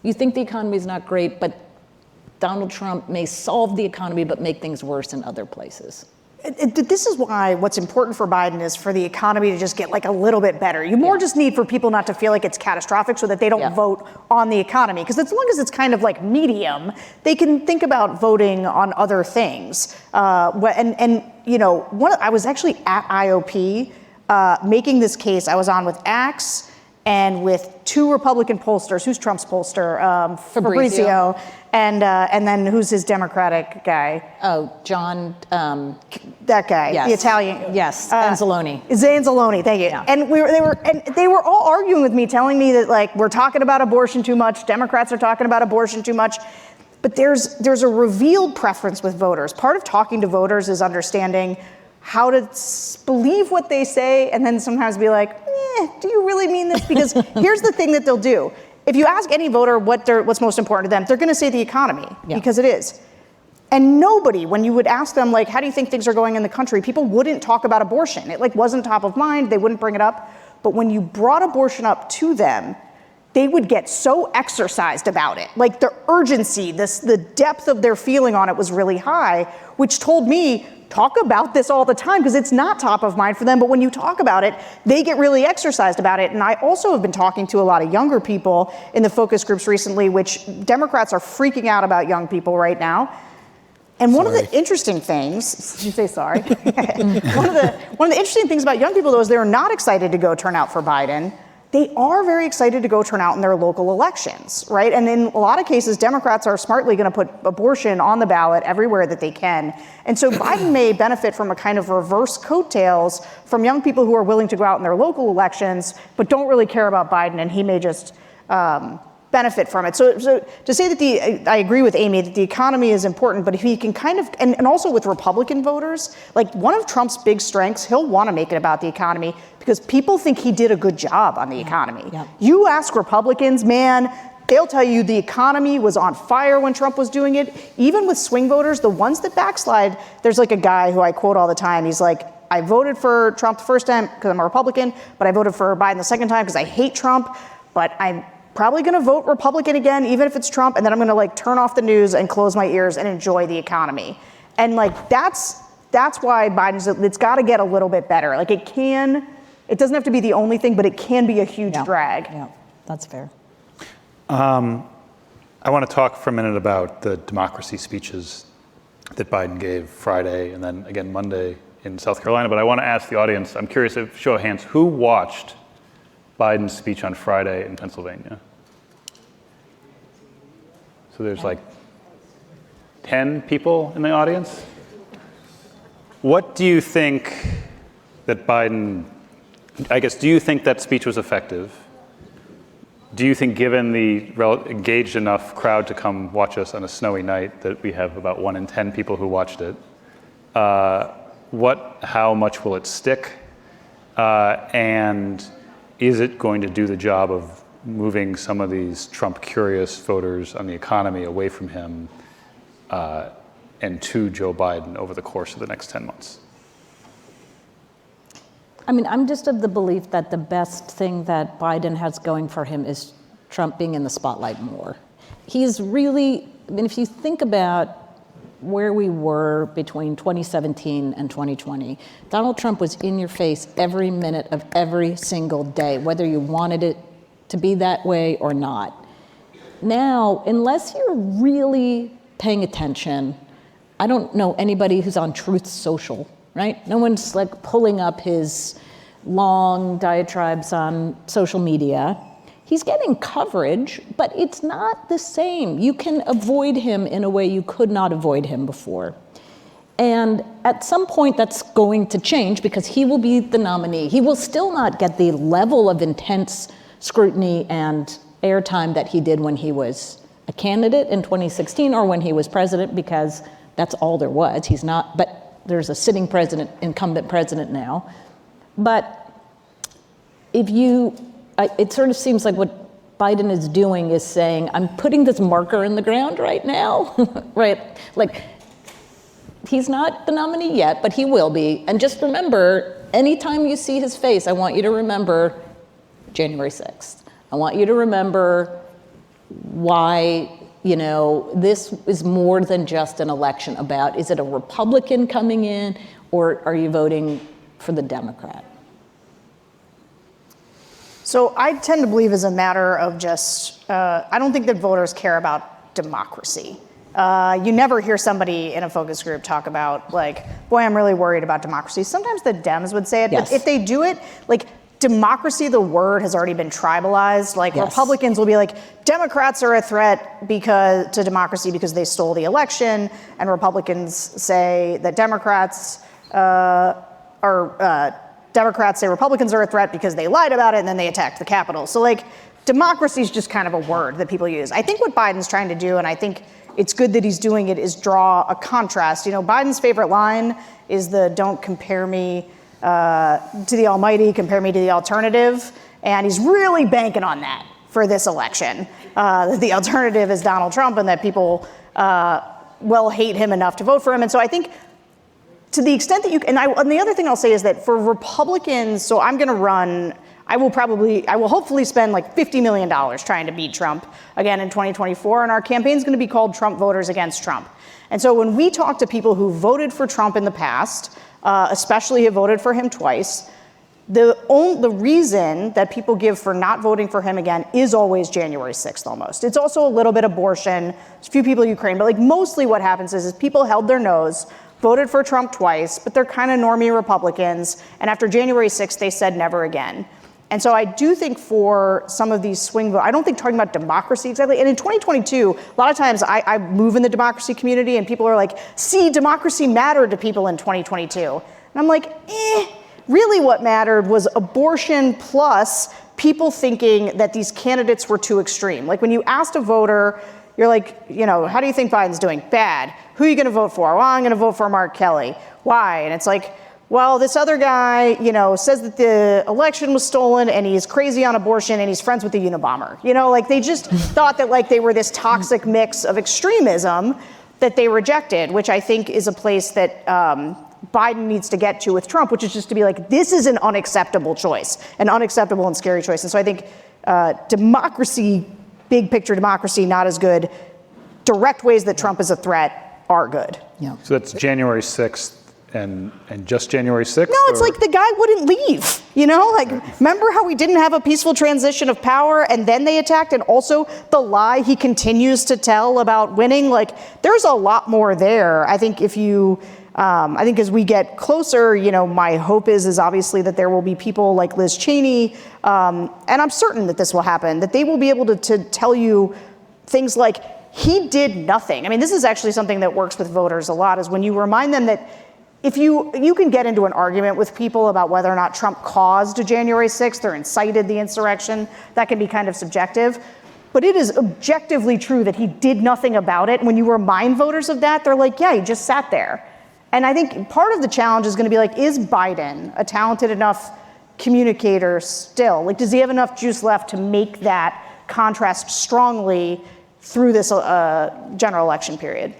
[SPEAKER 5] you think the economy is not great, but Donald Trump may solve the economy but make things worse in other places?
[SPEAKER 3] This is why what's important for Biden is for the economy to just get like a little bit better. You more just need for people not to feel like it's catastrophic so that they don't vote on the economy. Because as long as it's kind of like medium, they can think about voting on other things. I was actually at IOP making this case. I was on with Axe and with two Republican pollsters. Who's Trump's pollster? Fabrizio. And then who's his Democratic guy?
[SPEAKER 5] Oh, John.
[SPEAKER 3] That guy,
[SPEAKER 5] yes.
[SPEAKER 3] the Italian.
[SPEAKER 5] Yes, Anzalone.
[SPEAKER 3] Zanzalone, thank you.
[SPEAKER 5] Yeah.
[SPEAKER 3] And they were all arguing with me, telling me that like we're talking about abortion too much. Democrats are talking about abortion too much. But there's a revealed preference with voters. Part of talking to voters is understanding how to believe what they say, and then sometimes be like, do you really mean this? Because here's the thing that they'll do. If you ask any voter what's most important to them, they're going to say the economy, because it is. And nobody, when you would ask them, like, how do you think things are going in the country, people wouldn't talk about abortion. It like wasn't top of mind. They wouldn't bring it up. But when you brought abortion up to them, they would get so exercised about it. Like the urgency, the depth of their feeling on it was really high, which told me, talk about this all the time, because it's not top of mind for them, but when you talk about it, they get really exercised about it. And I also have been talking to a lot of younger people in the focus groups recently, which Democrats are freaking out about young people right now. And one of the interesting things, did you say sorry? one of the interesting things about young people, though, is they're not excited to go turn out for Biden. They are very excited to go turn out in their local elections, right? And in a lot of cases, Democrats are smartly going to put abortion on the ballot everywhere that they can. And so Biden may benefit from a kind of reverse coattails from young people who are willing to go out in their local elections, but don't really care about Biden, and he may just benefit from it. So to say that I agree with Amy that the economy is important, but if he can kind of, and also with Republican voters, like one of Trump's big strengths, he'll want to make it about the economy because people think he did a good job on the economy.
[SPEAKER 5] Yeah.
[SPEAKER 3] You ask Republicans, man, they'll tell you the economy was on fire when Trump was doing it. Even with swing voters, the ones that backslide, there's like a guy who I quote all the time. He's like, I voted for Trump the first time because I'm a Republican, but I voted for Biden the second time because I hate Trump, but I'm probably going to vote Republican again, even if it's Trump, and then I'm going to like turn off the news and close my ears and enjoy the economy. And like that's why it's got to get a little bit better. Like it doesn't have to be the only thing, but it can be a huge drag.
[SPEAKER 5] Yeah, that's fair.
[SPEAKER 2] I want to talk for a minute about the democracy speeches that Biden gave Friday and then again Monday in South Carolina. But I want to ask the audience, I'm curious, if show of hands, who watched Biden's speech on Friday in Pennsylvania? So there's like 10 people in the audience. What do you think that Biden, I guess, do you think that speech was effective? Do you think, given the engaged enough crowd to come watch us on a snowy night, that we have about 1 in 10 people who watched it, how much will it stick? And is it going to do the job of moving some of these Trump-curious voters on the economy away from him and to Joe Biden over the course of the next 10 months?
[SPEAKER 5] I mean, I'm just of the belief that the best thing that Biden has going for him is Trump being in the spotlight more. He's really, I mean, if you think about where we were between 2017 and 2020, Donald Trump was in your face every minute of every single day, whether you wanted it to be that way or not. Now, unless you're really paying attention, I don't know anybody who's on Truth Social, right? No one's like pulling up his long diatribes on social media. He's getting coverage, but it's not the same. You can avoid him in a way you could not avoid him before. And at some point that's going to change because he will be the nominee. He will still not get the level of intense scrutiny and airtime that he did when he was a candidate in 2016 or when he was president, because that's all there was. He's not, but there's a sitting president, incumbent president now. But it sort of seems like what Biden is doing is saying, I'm putting this marker in the ground right now, right? Like, he's not the nominee yet, but he will be. And just remember, anytime you see his face, I want you to remember January 6th. I want you to remember why, this is more than just an election about, is it a Republican coming in or are you voting for the Democrat?
[SPEAKER 3] So I tend to believe as a matter of just, I don't think that voters care about democracy. You never hear somebody in a focus group talk about like, boy, I'm really worried about democracy. Sometimes the Dems would say it,
[SPEAKER 5] yes.
[SPEAKER 3] But if they do it, like democracy, the word has already been tribalized. Like
[SPEAKER 5] yes. Republicans
[SPEAKER 3] will be like, Democrats are a threat to democracy because they stole the election. And Republicans say that Democrats say Republicans are a threat because they lied about it and then they attacked the Capitol. So like democracy is just kind of a word that people use. I think what Biden's trying to do, and I think it's good that he's doing it, is draw a contrast. Biden's favorite line is don't compare me to the almighty, compare me to the alternative. And he's really banking on that for this election. The alternative is Donald Trump and that people will hate him enough to vote for him. And so I think to the extent that and the other thing I'll say is that for Republicans, so I'm going to run, I will hopefully spend like $50 million trying to beat Trump again in 2024, and our campaign's going to be called Trump Voters Against Trump. And so when we talk to people who voted for Trump in the past, especially have voted for him twice, the reason that people give for not voting for him again is always January 6th almost. It's also a little bit abortion, there's a few people in Ukraine, but like mostly what happens is people held their nose, voted for Trump twice, but they're kind of normie Republicans, and after January 6th, they said never again. And so I do think for some of these swing votes, I don't think talking about democracy exactly, and in 2022, a lot of times I move in the democracy community and people are like, see, democracy mattered to people in 2022. And I'm like, really what mattered was abortion plus people thinking that these candidates were too extreme. Like when you asked a voter, you're like, how do you think Biden's doing? Bad. Who are you going to vote for? Well, I'm going to vote for Mark Kelly. Why? And it's like, well, this other guy, says that the election was stolen and he's crazy on abortion and he's friends with the Unabomber. Like they just thought that like they were this toxic mix of extremism that they rejected, which I think is a place that Biden needs to get to with Trump, which is just to be like, this is an unacceptable choice, an unacceptable and scary choice. And so I think democracy, big picture democracy, not as good. Direct ways that Trump is a threat are good.
[SPEAKER 5] Yeah.
[SPEAKER 2] So that's January 6th. And just January 6th?
[SPEAKER 3] No, it's like the guy wouldn't leave, remember how we didn't have a peaceful transition of power and then they attacked, and also the lie he continues to tell about winning, like there's a lot more there. I think if you, I think as we get closer, my hope is obviously that there will be people like Liz Cheney, and I'm certain that this will happen, that they will be able to tell you things like, he did nothing. I mean, this is actually something that works with voters a lot, is when you remind them that if you can get into an argument with people about whether or not Trump caused January 6th or incited the insurrection, that can be kind of subjective. But it is objectively true that he did nothing about it. And when you remind voters of that, they're like, yeah, he just sat there. And I think part of the challenge is going to be like, is Biden a talented enough communicator still? Like, does he have enough juice left to make that contrast strongly through this general election period?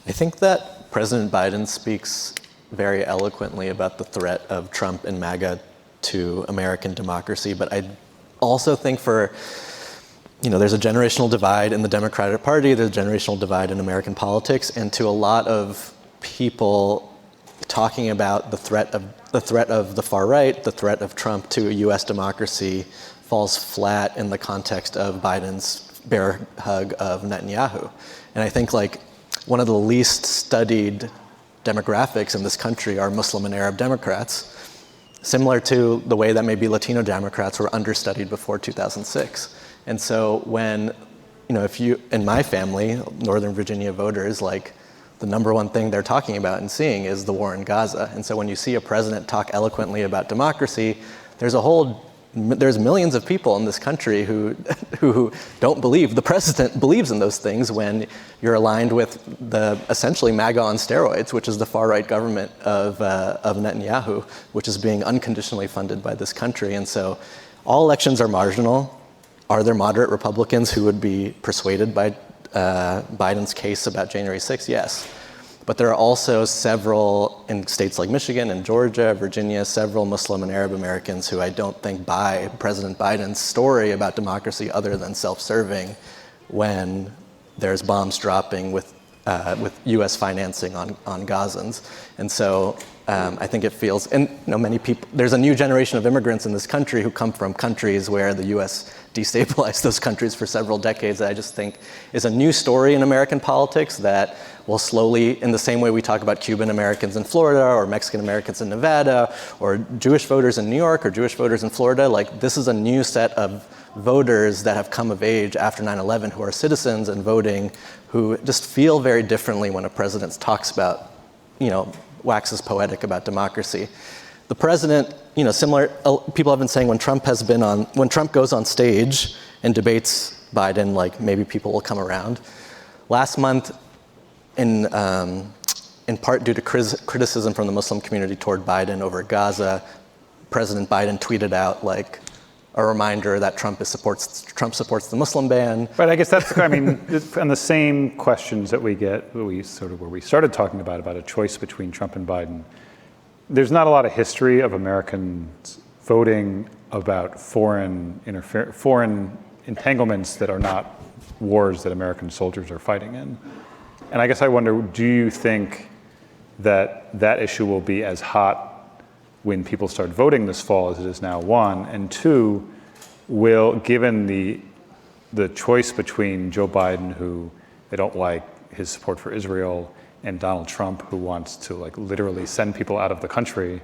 [SPEAKER 4] I think that President Biden speaks very eloquently about the threat of Trump and MAGA to American democracy. But I also think there's a generational divide in the Democratic Party, there's a generational divide in American politics, and to a lot of people talking about the threat of the far right, the threat of Trump to US democracy falls flat in the context of Biden's bear hug of Netanyahu. And I think one of the least studied demographics in this country are Muslim and Arab Democrats, similar to the way that maybe Latino Democrats were understudied before 2006. And so when, if you, in my family, Northern Virginia voters, the number one thing they're talking about and seeing is the war in Gaza. And so when you see a president talk eloquently about democracy, there's millions of people in this country who don't believe the president believes in those things when you're aligned with the essentially MAGA on steroids, which is the far right government of Netanyahu, which is being unconditionally funded by this country. And so all elections are marginal. Are there moderate Republicans who would be persuaded by Biden's case about January 6th? Yes. But there are also several, in states like Michigan and Georgia, Virginia, several Muslim and Arab Americans who I don't think buy President Biden's story about democracy other than self-serving when there's bombs dropping with U.S. financing on Gazans. And so I think it feels, and many people, there's a new generation of immigrants in this country who come from countries where the U.S. destabilized those countries for several decades that I just think is a new story in American politics that will slowly, in the same way we talk about Cuban Americans in Florida or Mexican Americans in Nevada or Jewish voters in New York or Jewish voters in Florida, this is a new set of voters that have come of age after 9/11 who are citizens and voting, who just feel very differently when a president talks about, waxes poetic about democracy. The president, similar, people have been saying when Trump goes on stage and debates Biden, maybe people will come around. Last month, in part due to criticism from the Muslim community toward Biden over Gaza, President Biden tweeted out a reminder that Trump supports the Muslim ban.
[SPEAKER 2] Right, I guess that's, and the same questions that we get, where we started talking about a choice between Trump and Biden. There's not a lot of history of Americans voting about foreign entanglements that are not wars that American soldiers are fighting in. And I guess I wonder, do you think that that issue will be as hot when people start voting this fall as it is now, one? And two, given the choice between Joe Biden, who they don't like his support for Israel, and Donald Trump, who wants to like literally send people out of the country,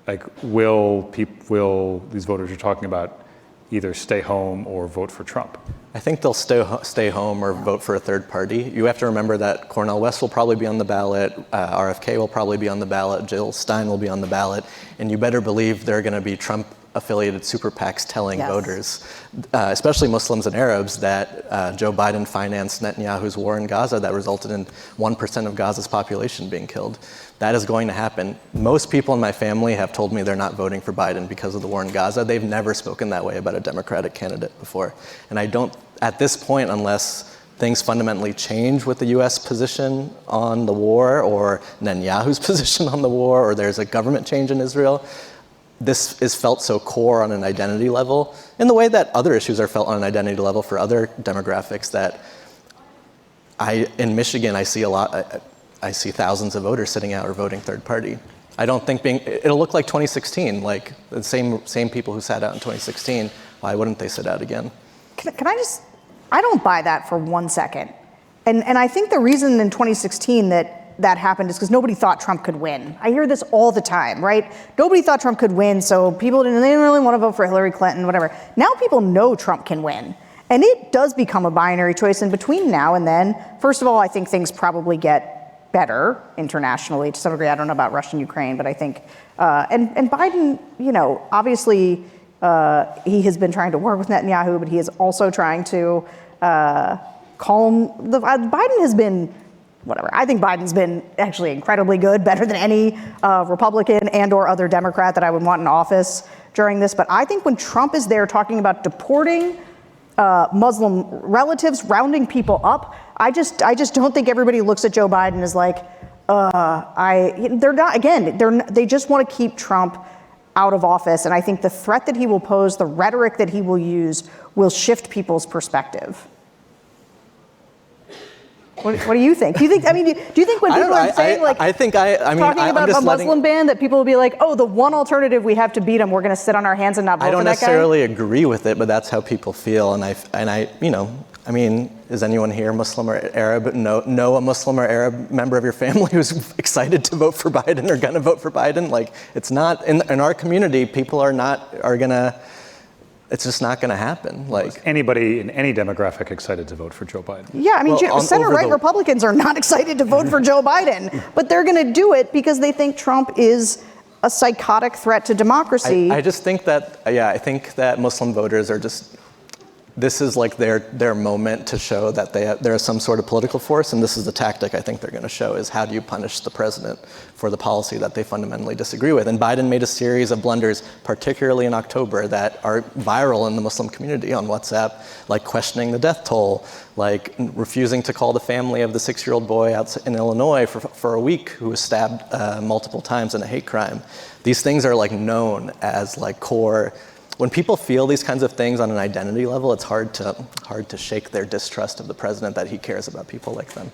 [SPEAKER 2] like will these voters you're talking about either stay home or vote for Trump?
[SPEAKER 4] I think they'll stay home or vote for a third party. You have to remember that Cornel West will probably be on the ballot, RFK will probably be on the ballot, Jill Stein will be on the ballot, and you better believe there are going to be Trump-affiliated super PACs telling voters, especially Muslims and Arabs, that Joe Biden financed Netanyahu's war in Gaza that resulted in 1% of Gaza's population being killed. That is going to happen. Most people in my family have told me they're not voting for Biden because of the war in Gaza. They've never spoken that way about a Democratic candidate before. And I don't, at this point, unless things fundamentally change with the US position on the war, or Netanyahu's position on the war, or there's a government change in Israel, this is felt so core on an identity level, in the way that other issues are felt on an identity level for other demographics, that in Michigan, I see thousands of voters sitting out or voting third party. I don't think it'll look like 2016, like the same people who sat out in 2016. Why wouldn't they sit out again?
[SPEAKER 3] Can I don't buy that for 1 second. And I think the reason in 2016 that happened is because nobody thought Trump could win. I hear this all the time, right? Nobody thought Trump could win, so they didn't really want to vote for Hillary Clinton, whatever. Now people know Trump can win. And it does become a binary choice. And between now and then, first of all, I think things probably get better internationally to some degree. I don't know about Russia and Ukraine, but I think, and Biden, obviously he has been trying to work with Netanyahu, but he is also trying to calm Biden has been, whatever. I think Biden's been actually incredibly good, better than any Republican and or other Democrat that I would want in office during this. But I think when Trump is there talking about deporting Muslim relatives, rounding people up, I just don't think everybody looks at Joe Biden as like, they're not, again, they just want to keep Trump out of office. And I think the threat that he will pose, the rhetoric that he will use, will shift people's perspective. What do you think? Do you think when people are saying talking about a Muslim ban, that people will be like, oh, the one alternative we have to beat him, we're going to sit on our hands and not vote for that guy?
[SPEAKER 4] I don't necessarily agree with it, but that's how people feel. Is anyone here Muslim or Arab? Know a Muslim or Arab member of your family who's excited to vote for Biden or going to vote for Biden? Like, it's not in our community. People are gonna. It's just not going to happen. Like,
[SPEAKER 2] anybody in any demographic excited to vote for Joe Biden?
[SPEAKER 3] Yeah, center-right Republicans are not excited to vote for Joe Biden, but they're going to do it because they think Trump is a psychotic threat to democracy.
[SPEAKER 4] I just think that, I think that Muslim voters are just, this is like their moment to show that they're some sort of political force, and this is the tactic I think they're going to show, is how do you punish the president for the policy that they fundamentally disagree with. And Biden made a series of blunders, particularly in October, that are viral in the Muslim community on WhatsApp, like questioning the death toll, like refusing to call the family of the 6-year-old boy out in Illinois for a week who was stabbed multiple times in a hate crime. These things are like known as like core. When people feel these kinds of things on an identity level, it's hard to shake their distrust of the president, that he cares about people like them.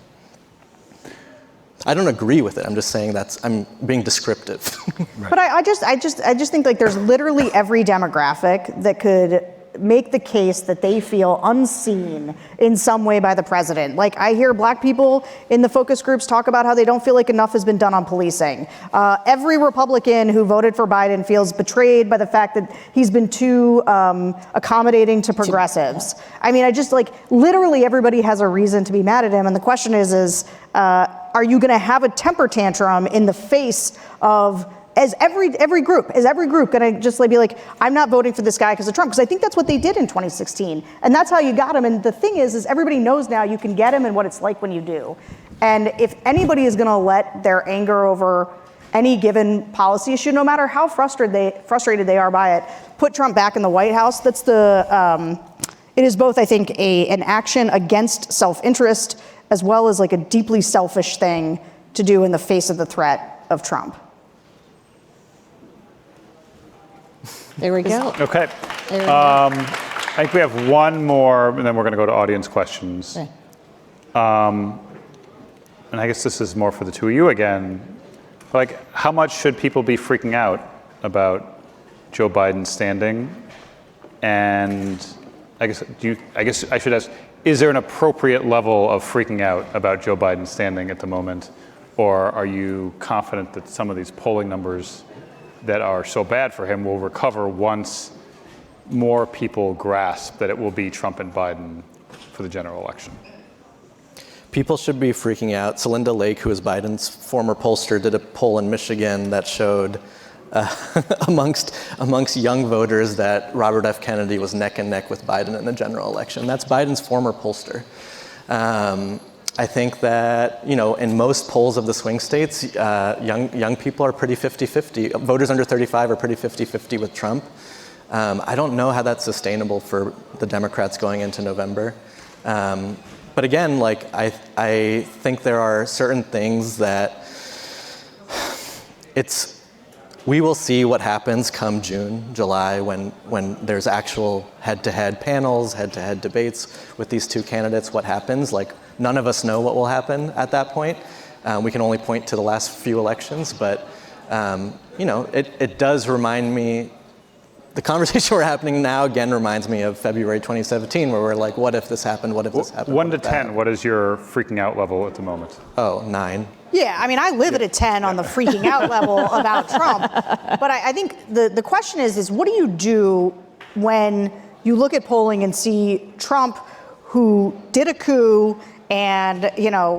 [SPEAKER 4] I don't agree with it. I'm just saying I'm being descriptive.
[SPEAKER 3] Right. But I just think like there's literally every demographic that could make the case that they feel unseen in some way by the president. Like, I hear black people in the focus groups talk about how they don't feel like enough has been done on policing. Every Republican who voted for Biden feels betrayed by the fact that he's been too accommodating to progressives. I mean, literally everybody has a reason to be mad at him. And the question is are you going to have a temper tantrum in the face of Is every group going to just be like, I'm not voting for this guy because of Trump? Because I think that's what they did in 2016. And that's how you got him. And the thing is everybody knows now you can get him and what it's like when you do. And if anybody is going to let their anger over any given policy issue, no matter how frustrated they are by it, put Trump back in the White House, it is both, I think, an action against self-interest as well as like a deeply selfish thing to do in the face of the threat of Trump.
[SPEAKER 5] There we go.
[SPEAKER 2] Okay.
[SPEAKER 5] There we go.
[SPEAKER 2] I think we have one more, and then we're going to go to audience questions.
[SPEAKER 5] Okay.
[SPEAKER 2] And I guess this is more for the two of you again. Like, how much should people be freaking out about Joe Biden's standing? And I guess I should ask, is there an appropriate level of freaking out about Joe Biden's standing at the moment? Or are you confident that some of these polling numbers that are so bad for him will recover once more people grasp that it will be Trump and Biden for the general election?
[SPEAKER 4] People should be freaking out. Celinda Lake, who is Biden's former pollster, did a poll in Michigan that showed amongst young voters that Robert F. Kennedy was neck and neck with Biden in the general election. That's Biden's former pollster. I think that, in most polls of the swing states, young people are pretty 50-50. Voters under 35 are pretty 50-50 with Trump. I don't know how that's sustainable for the Democrats going into November. But again, I think there are certain things that we will see what happens come June, July, when there's actual head-to-head panels, head-to-head debates with these two candidates, what happens. None of us know what will happen at that point. We can only point to the last few elections, but it does remind me. The conversation we're happening now again reminds me of February 2017, where we're like, what if this happened? What if this happened?
[SPEAKER 2] 1 to 10, what is your freaking out level at the moment?
[SPEAKER 4] Oh, 9.
[SPEAKER 3] Yeah, I mean, I live at a 10 on the freaking out level about Trump. But I think the question is what do you do when you look at polling and see Trump, who did a coup and,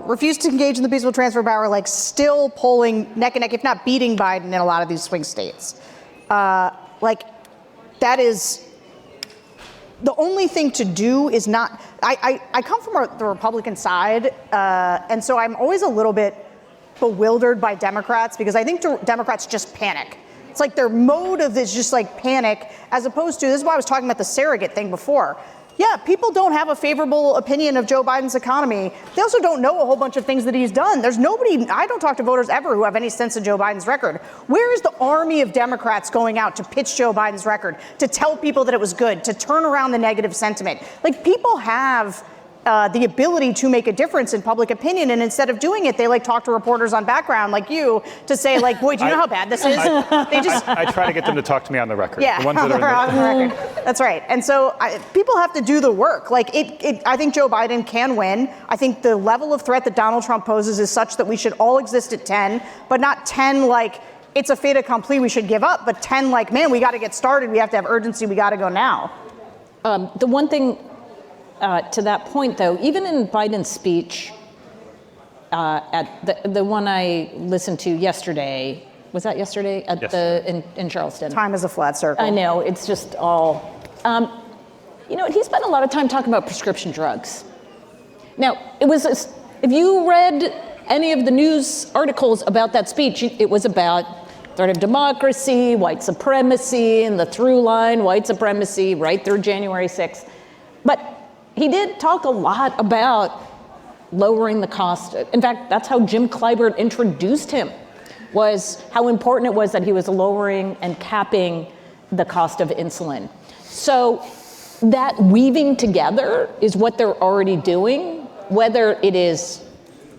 [SPEAKER 3] refused to engage in the peaceful transfer of power, still polling neck and neck, if not beating Biden in a lot of these swing states? That is the only thing to do is not. I come from the Republican side, and so I'm always a little bit bewildered by Democrats because I think Democrats just panic. It's like their motive is just panic, as opposed to, this is why I was talking about the surrogate thing before. Yeah, people don't have a favorable opinion of Joe Biden's economy. They also don't know a whole bunch of things that he's done. There's nobody, I don't talk to voters ever who have any sense of Joe Biden's record. Where is the army of Democrats going out to pitch Joe Biden's record, to tell people that it was good, to turn around the negative sentiment? People have the ability to make a difference in public opinion, and instead of doing it, they talk to reporters on background like you to say boy, do you know how bad this is?
[SPEAKER 2] I try to get them to talk to me on the record.
[SPEAKER 3] Yeah,
[SPEAKER 2] the ones that are
[SPEAKER 3] on the record. That's right. And so people have to do the work. I think Joe Biden can win. I think the level of threat that Donald Trump poses is such that we should all exist at 10, but not 10 it's a fait accompli, we should give up, but 10 man, we got to get started. We have to have urgency. We got to go now.
[SPEAKER 5] The one thing to that point, though, even in Biden's speech, at the one I listened to yesterday, was that yesterday in Charleston?
[SPEAKER 3] Time is a flat circle.
[SPEAKER 5] I know, it's just all. He spent a lot of time talking about prescription drugs. Now, if you read any of the news articles about that speech, it was about threat of democracy, white supremacy, and the through line, white supremacy, right through January 6th. But he did talk a lot about lowering the cost. In fact, that's how Jim Clyburn introduced him, was how important it was that he was lowering and capping the cost of insulin. So that weaving together is what they're already doing. Whether it is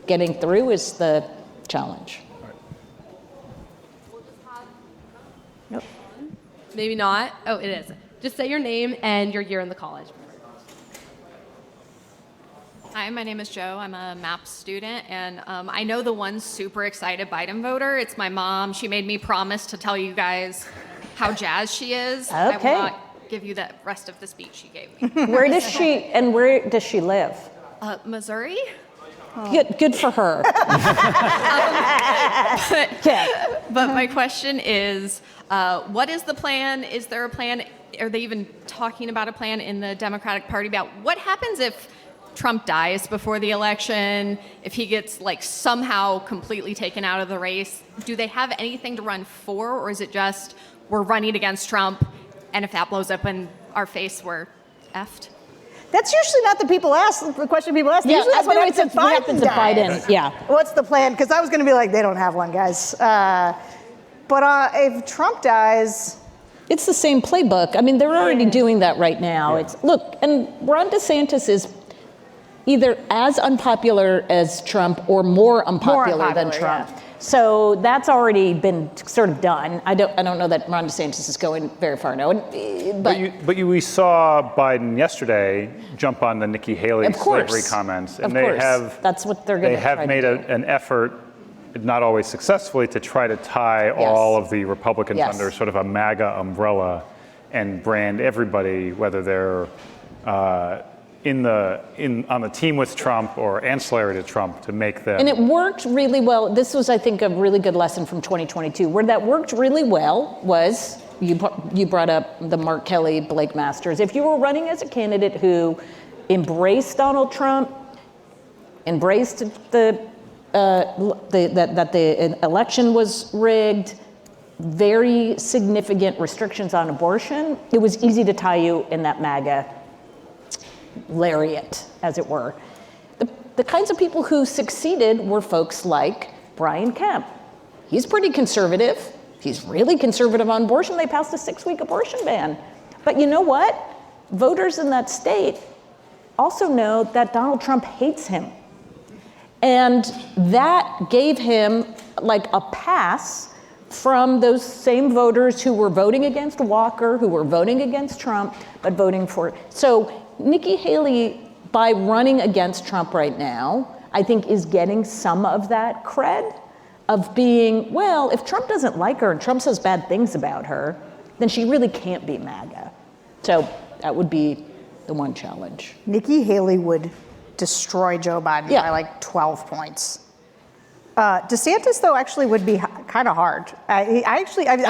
[SPEAKER 5] getting through is the challenge.
[SPEAKER 6] Nope. Maybe not. Oh, it is. Just say your name and your year in the college.
[SPEAKER 7] Hi, my name is Joe. I'm a MAPS student, and I know the one super excited Biden voter. It's my mom. She made me promise to tell you guys how jazzed she is.
[SPEAKER 5] Okay.
[SPEAKER 7] I will not give you the rest of the speech she gave me.
[SPEAKER 5] Where does she live?
[SPEAKER 7] Missouri?
[SPEAKER 5] Good for her.
[SPEAKER 7] But my question is, what is the plan? Is there a plan? Are they even talking about a plan in the Democratic Party about what happens if Trump dies before the election, if he gets somehow completely taken out of the race? Do they have anything to run for, or is it just we're running against Trump, and if that blows up in our face, we're effed?
[SPEAKER 3] That's usually not the question people ask.
[SPEAKER 5] Yeah,
[SPEAKER 3] usually that's what happens if Biden dies.
[SPEAKER 5] Yeah.
[SPEAKER 3] What's the plan? Because I was going to be they don't have one, guys. But if Trump dies,
[SPEAKER 5] It's the same playbook. I mean, they're already doing that right now.
[SPEAKER 2] Yeah.
[SPEAKER 5] Look, and Ron DeSantis is either as unpopular as Trump or more unpopular than Trump.
[SPEAKER 3] Yeah.
[SPEAKER 5] So that's already been sort of done. I don't know that Ron DeSantis is going very far now.
[SPEAKER 2] We saw Biden yesterday jump on the Nikki Haley slavery comments, and
[SPEAKER 5] that's what they're going to try to do.
[SPEAKER 2] They have made an effort, not always successfully, to try to tie all of the Republicans under sort of a MAGA umbrella and brand everybody, whether they're on the team with Trump or ancillary to Trump, to make them.
[SPEAKER 5] And it worked really well. This was, I think, a really good lesson from 2022. Where that worked really well was, you brought up the Mark Kelly, Blake Masters. If you were running as a candidate who embraced Donald Trump, embraced that the election was rigged, very significant restrictions on abortion, it was easy to tie you in that MAGA lariat, as it were. The kinds of people who succeeded were folks like Brian Kemp. He's pretty conservative. He's really conservative on abortion. They passed a 6-week abortion ban. But you know what? Voters in that state also know that Donald Trump hates him. And that gave him like a pass from those same voters who were voting against Walker, who were voting against Trump, but voting for. So Nikki Haley, by running against Trump right now, I think is getting some of that cred of being, well, if Trump doesn't like her and Trump says bad things about her, then she really can't be MAGA. So that would be the one challenge.
[SPEAKER 3] Nikki Haley would destroy Joe Biden by like 12 points. DeSantis, though, actually would be kind of hard. I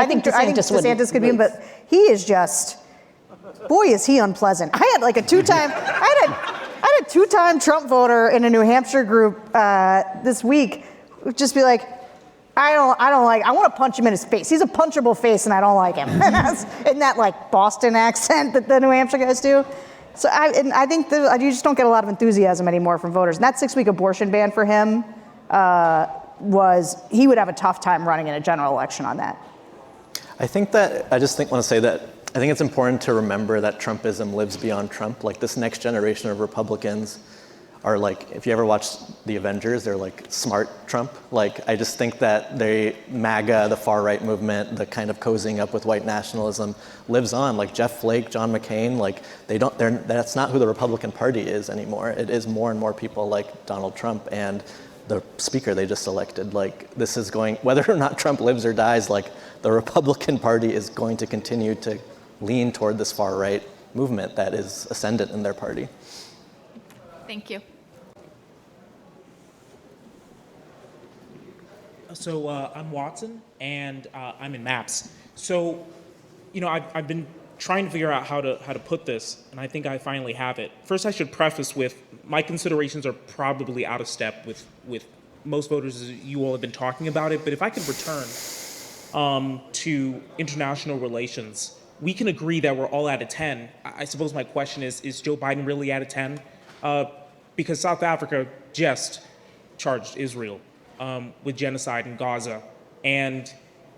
[SPEAKER 3] think DeSantis could be, but he is just, boy, is he unpleasant. I had like a two-time Trump voter in a New Hampshire group this week just be like, I want to punch him in his face. He's a punchable face, and I don't like him. In that like Boston accent that the New Hampshire guys do. So I think you just don't get a lot of enthusiasm anymore from voters. And that 6-week abortion ban for him he would have a tough time running in a general election on that.
[SPEAKER 4] I think it's important to remember that Trumpism lives beyond Trump. Like, this next generation of Republicans are like, if you ever watched The Avengers, they're like smart Trump. Like, I just think that MAGA, the far right movement, the kind of cozying up with white nationalism lives on. Like Jeff Flake, John McCain, like that's not who the Republican Party is anymore. It is more and more people like Donald Trump and the speaker they just elected. Like, this is going, whether or not Trump lives or dies, like, the Republican Party is going to continue to lean toward this far right movement that is ascendant in their party.
[SPEAKER 7] Thank you.
[SPEAKER 8] So I'm Watson, and I'm in maps. So, I've been trying to figure out how to put this, and I think I finally have it. First, I should preface with my considerations are probably out of step with most voters as you all have been talking about it. But if I could return to international relations, we can agree that we're all out of 10. I suppose my question is Joe Biden really out of 10? Because South Africa just charged Israel with genocide in Gaza. And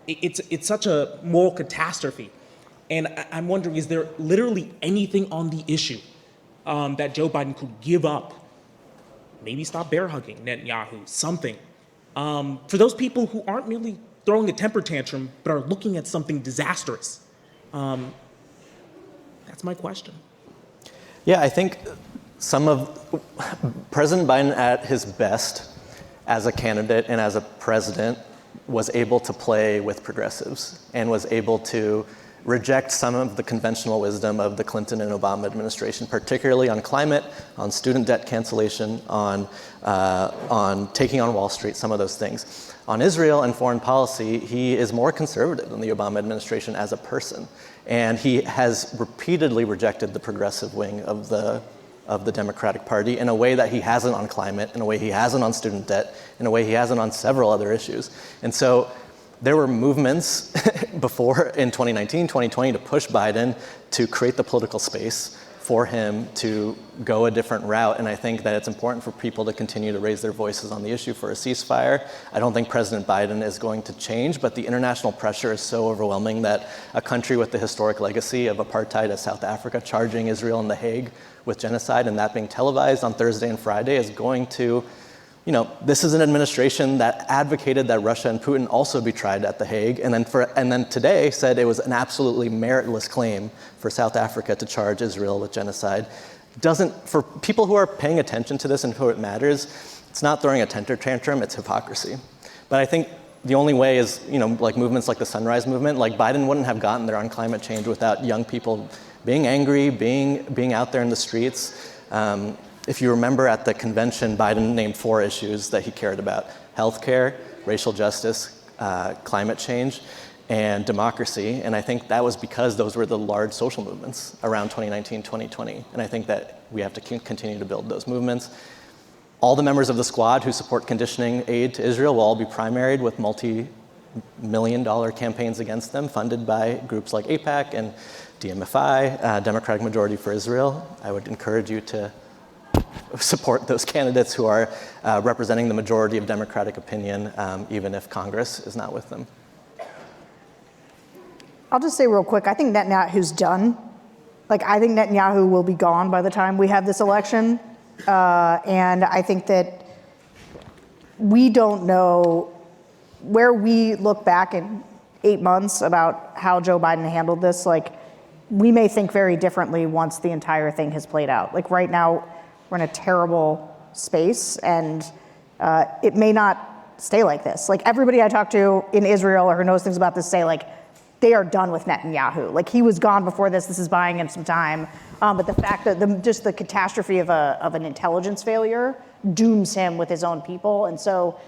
[SPEAKER 8] it's such a moral catastrophe. And I'm wondering, is there literally anything on the issue that Joe Biden could give up? Maybe stop bear hugging Netanyahu, something. For those people who aren't merely throwing a temper tantrum, but are looking at something disastrous. That's my question.
[SPEAKER 4] Yeah, I think President Biden at his best as a candidate and as a president was able to play with progressives and was able to reject some of the conventional wisdom of the Clinton and Obama administration, particularly on climate, on student debt cancellation, on taking on Wall Street, some of those things. On Israel and foreign policy, he is more conservative than the Obama administration as a person. And he has repeatedly rejected the progressive wing of the Democratic Party in a way that he hasn't on climate, in a way he hasn't on student debt, in a way he hasn't on several other issues. And so there were movements before in 2019, 2020 to push Biden to create the political space for him to go a different route. And I think that it's important for people to continue to raise their voices on the issue for a ceasefire. I don't think President Biden is going to change, but the international pressure is so overwhelming that a country with the historic legacy of apartheid as South Africa charging Israel in The Hague with genocide and that being televised on Thursday and Friday is going to, this is an administration that advocated that Russia and Putin also be tried at The Hague, and then today said it was an absolutely meritless claim for South Africa to charge Israel with genocide. For people who are paying attention to this and who it matters, it's not throwing a temper tantrum, it's hypocrisy. But I think the only way is, like movements like the Sunrise Movement, like Biden wouldn't have gotten there on climate change without young people being angry, being out there in the streets. If you remember at the convention, Biden named 4 issues that he cared about: healthcare, racial justice, climate change, and democracy. And I think that was because those were the large social movements around 2019, 2020. And I think that we have to continue to build those movements. All the members of the squad who support conditioning aid to Israel will all be primaried with multi-million-dollar campaigns against them, funded by groups like AIPAC and DMFI, Democratic Majority for Israel. I would encourage you to support those candidates who are representing the majority of Democratic opinion, even if Congress is not with them.
[SPEAKER 3] I'll just say real quick, I think Netanyahu's done. I think Netanyahu will be gone by the time we have this election. And I think that we don't know where we look back in 8 months about how Joe Biden handled this. We may think very differently once the entire thing has played out. Right now, we're in a terrible space, and it may not stay like this. Everybody I talk to in Israel or who knows things about this say, they are done with Netanyahu. He was gone before this. This is buying him some time. But the fact that just the catastrophe of an intelligence failure dooms him with his own people. And so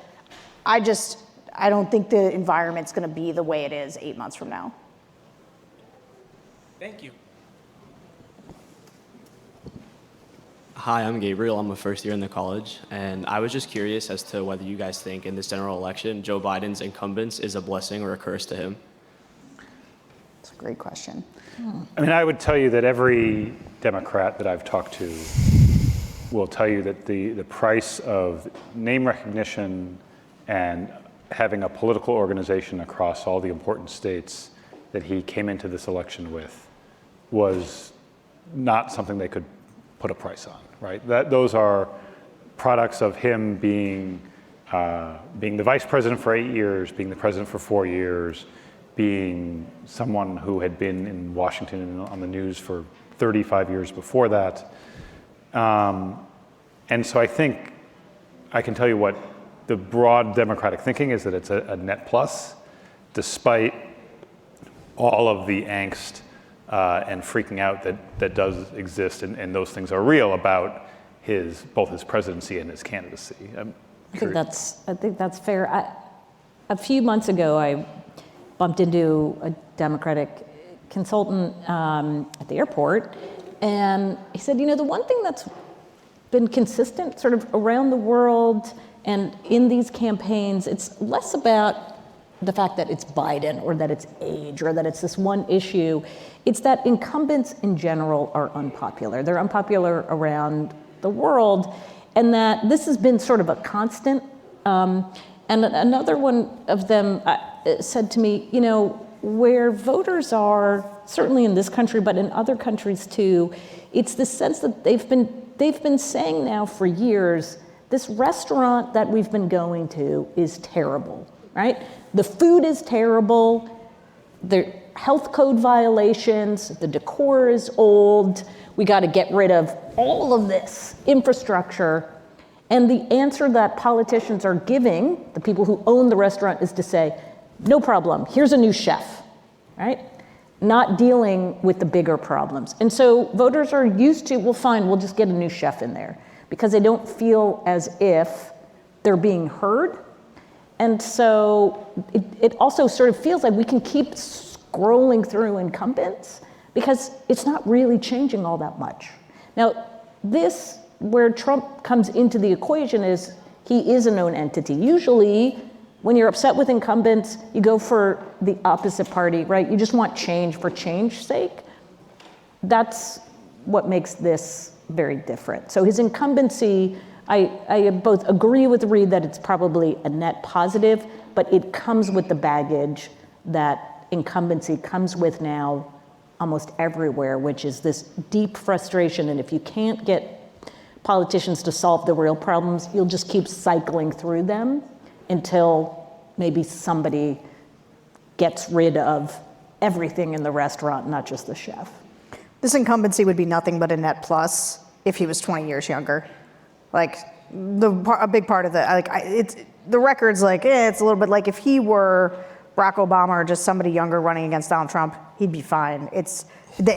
[SPEAKER 3] I don't think the environment's going to be the way it is 8 months from now.
[SPEAKER 8] Thank you.
[SPEAKER 9] Hi, I'm Gabriel. I'm a first year in the college, and I was just curious as to whether you guys think in this general election, Joe Biden's incumbents is a blessing or a curse to him.
[SPEAKER 3] That's a great question.
[SPEAKER 2] I would tell you that every Democrat that I've talked to will tell you that the price of name recognition and having a political organization across all the important states that he came into this election with was not something they could put a price on, right? Those are products of him being the vice president for 8 years, being the president for 4 years, being someone who had been in Washington and on the news for 35 years before that. And so I think I can tell you what the broad Democratic thinking is, that it's a net plus, despite all of the angst and freaking out that does exist, and those things are real about both his presidency and his candidacy.
[SPEAKER 5] I think that's fair. A few months ago, I bumped into a Democratic consultant at the airport, and he said, the one thing that's been consistent sort of around the world and in these campaigns, it's less about the fact that it's Biden or that it's age or that it's this one issue. It's that incumbents in general are unpopular. They're unpopular around the world, and that this has been sort of a constant. And another one of them said to me, where voters are, certainly in this country, but in other countries too, it's the sense that they've been saying now for years, this restaurant that we've been going to is terrible, right? The food is terrible, the health code violations, the decor is old, we got to get rid of all of this infrastructure. And the answer that politicians are giving, the people who own the restaurant, is to say, no problem, here's a new chef, right? Not dealing with the bigger problems. And so voters are used to, well, fine, we'll just get a new chef in there, because they don't feel as if they're being heard. And so it also sort of feels like we can keep scrolling through incumbents because it's not really changing all that much. Now, this, where Trump comes into the equation, is he is a known entity. Usually, when you're upset with incumbents, you go for the opposite party, right? You just want change for change's sake. That's what makes this very different. So his incumbency, I both agree with Reid that it's probably a net positive, but it comes with the baggage that incumbency comes with now almost everywhere, which is this deep frustration. And if you can't get politicians to solve the real problems, you'll just keep cycling through them until maybe somebody gets rid of everything in the restaurant, not just the chef.
[SPEAKER 3] This incumbency would be nothing but a net plus if he was 20 years younger. Like, a big part of the record's like, it's a little bit like if he were Barack Obama or just somebody younger running against Donald Trump, he'd be fine. It's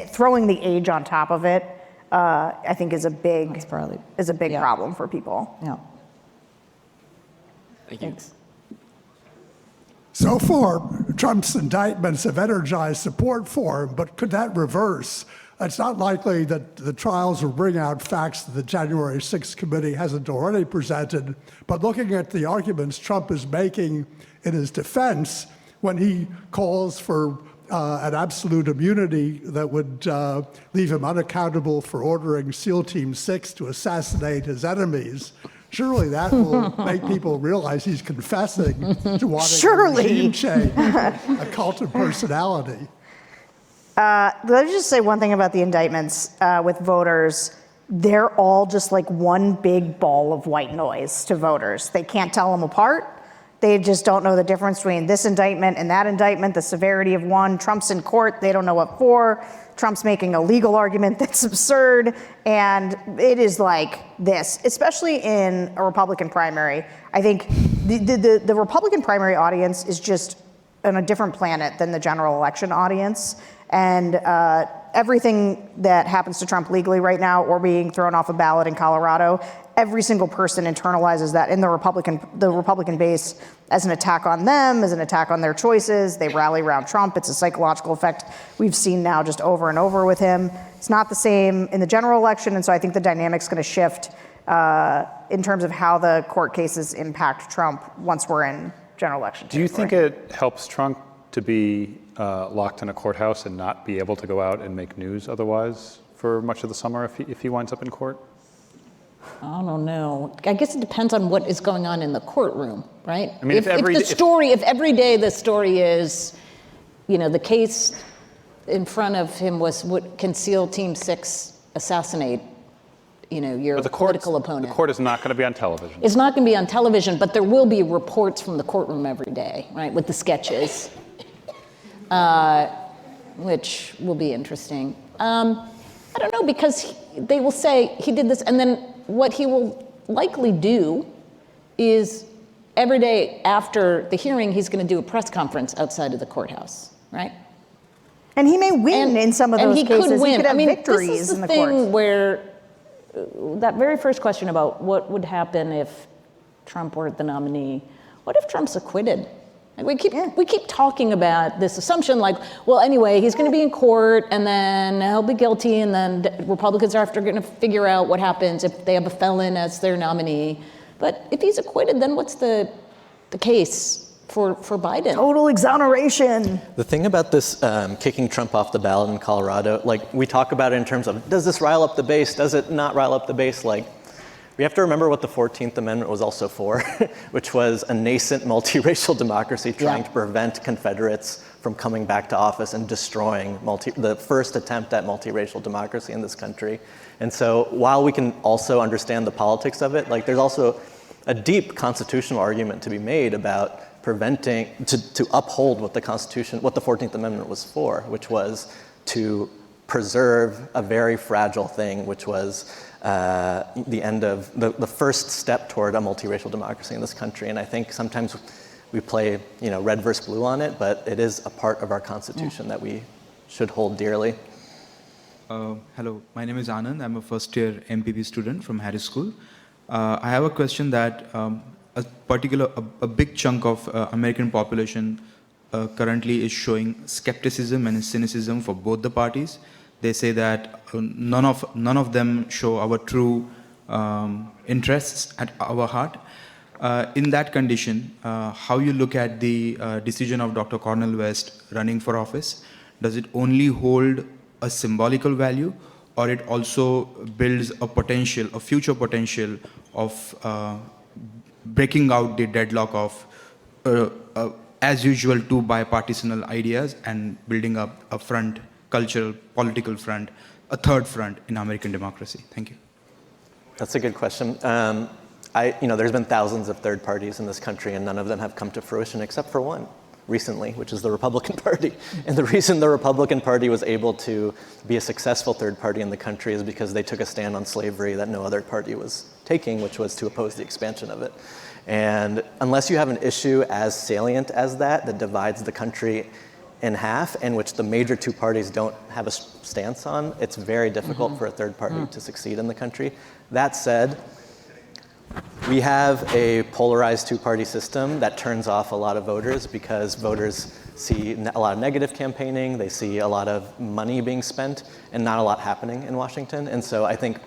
[SPEAKER 3] throwing the age on top of it, I think is a big problem for people.
[SPEAKER 5] Yeah.
[SPEAKER 9] Thank you.
[SPEAKER 5] Thanks.
[SPEAKER 10] So far, Trump's indictments have energized support for him, but could that reverse? It's not likely that the trials will bring out facts that the January 6th committee hasn't already presented, but looking at the arguments Trump is making in his defense when he calls for an absolute immunity that would leave him unaccountable for ordering SEAL Team 6 to assassinate his enemies, surely that will make people realize he's confessing to wanting a regime change, a cult of personality.
[SPEAKER 3] Let me just say one thing about the indictments with voters. They're all just like one big ball of white noise to voters. They can't tell them apart. They just don't know the difference between this indictment and that indictment, the severity of one. Trump's in court, they don't know what for. Trump's making a legal argument that's absurd. And it is like this, especially in a Republican primary. I think the Republican primary audience is just on a different planet than the general election audience. And everything that happens to Trump legally right now or being thrown off a ballot in Colorado, every single person internalizes that in the Republican base as an attack on them, as an attack on their choices. They rally around Trump. It's a psychological effect we've seen now just over and over with him. It's not the same in the general election, and so I think the dynamic's going to shift in terms of how the court cases impact Trump once we're in general election territory.
[SPEAKER 2] Do you think it helps Trump to be locked in a courthouse and not be able to go out and make news otherwise for much of the summer if he winds up in court?
[SPEAKER 5] I don't know. I guess it depends on what is going on in the courtroom, right?
[SPEAKER 2] I mean, if every
[SPEAKER 5] day the story is, the case in front of him was can SEAL Team 6 assassinate, your political opponent.
[SPEAKER 2] The court is not going to be on television.
[SPEAKER 5] It's not going to be on television, but there will be reports from the courtroom every day, right, with the sketches, which will be interesting. I don't know, because they will say he did this, and then what he will likely do is every day after the hearing, he's going to do a press conference outside of the courthouse, right?
[SPEAKER 3] And he may win in some of those cases.
[SPEAKER 5] Could win.
[SPEAKER 3] He could have victories
[SPEAKER 5] this is
[SPEAKER 3] in the
[SPEAKER 5] thing
[SPEAKER 3] courts.
[SPEAKER 5] Where that very first question about what would happen if Trump were the nominee, what if Trump's acquitted? And we keep talking about this assumption like, well, anyway, he's going to be in court and then he'll be guilty, and then Republicans are going to figure out what happens if they have a felon as their nominee. But if he's acquitted, then what's the case for Biden?
[SPEAKER 3] Total exoneration.
[SPEAKER 4] The thing about this kicking Trump off the ballot in Colorado, like we talk about it in terms of, does this rile up the base? Does it not rile up the base? Like, we have to remember what the 14th Amendment was also for, which was a nascent multiracial democracy trying to prevent Confederates from coming back to office and destroying the first attempt at multiracial democracy in this country. And so while we can also understand the politics of it, like there's also a deep constitutional argument to be made about preventing, to uphold what the Constitution, what the 14th Amendment was for, which was to preserve a very fragile thing, which was the end of the first step toward a multiracial democracy in this country. And I think sometimes we play, red versus blue on it, but it is a part of our Constitution that we should hold dearly.
[SPEAKER 11] Hello, my name is Anand. I'm a first-year MPP student from Harris School. I have a question that a big chunk of American population currently is showing skepticism and cynicism for both the parties. They say that none of them show our true interests at our heart. In that condition, how you look at the decision of Dr. Cornel West running for office? Does it only hold a symbolical value, or it also builds a future potential of breaking out the deadlock of, as usual, two bipartisan ideas and building up a front, cultural, political front, a third front in American democracy? Thank you.
[SPEAKER 4] That's a good question. There's been thousands of third parties in this country, and none of them have come to fruition except for one recently, which is the Republican Party. And the reason the Republican Party was able to be a successful third party in the country is because they took a stand on slavery that no other party was taking, which was to oppose the expansion of it. And unless you have an issue as salient as that divides the country in half, and which the major two parties don't have a stance on, it's very difficult for a third party to succeed in the country. That said, we have a polarized two-party system that turns off a lot of voters because voters see a lot of negative campaigning, they see a lot of money being spent, and not a lot happening in Washington. And so I think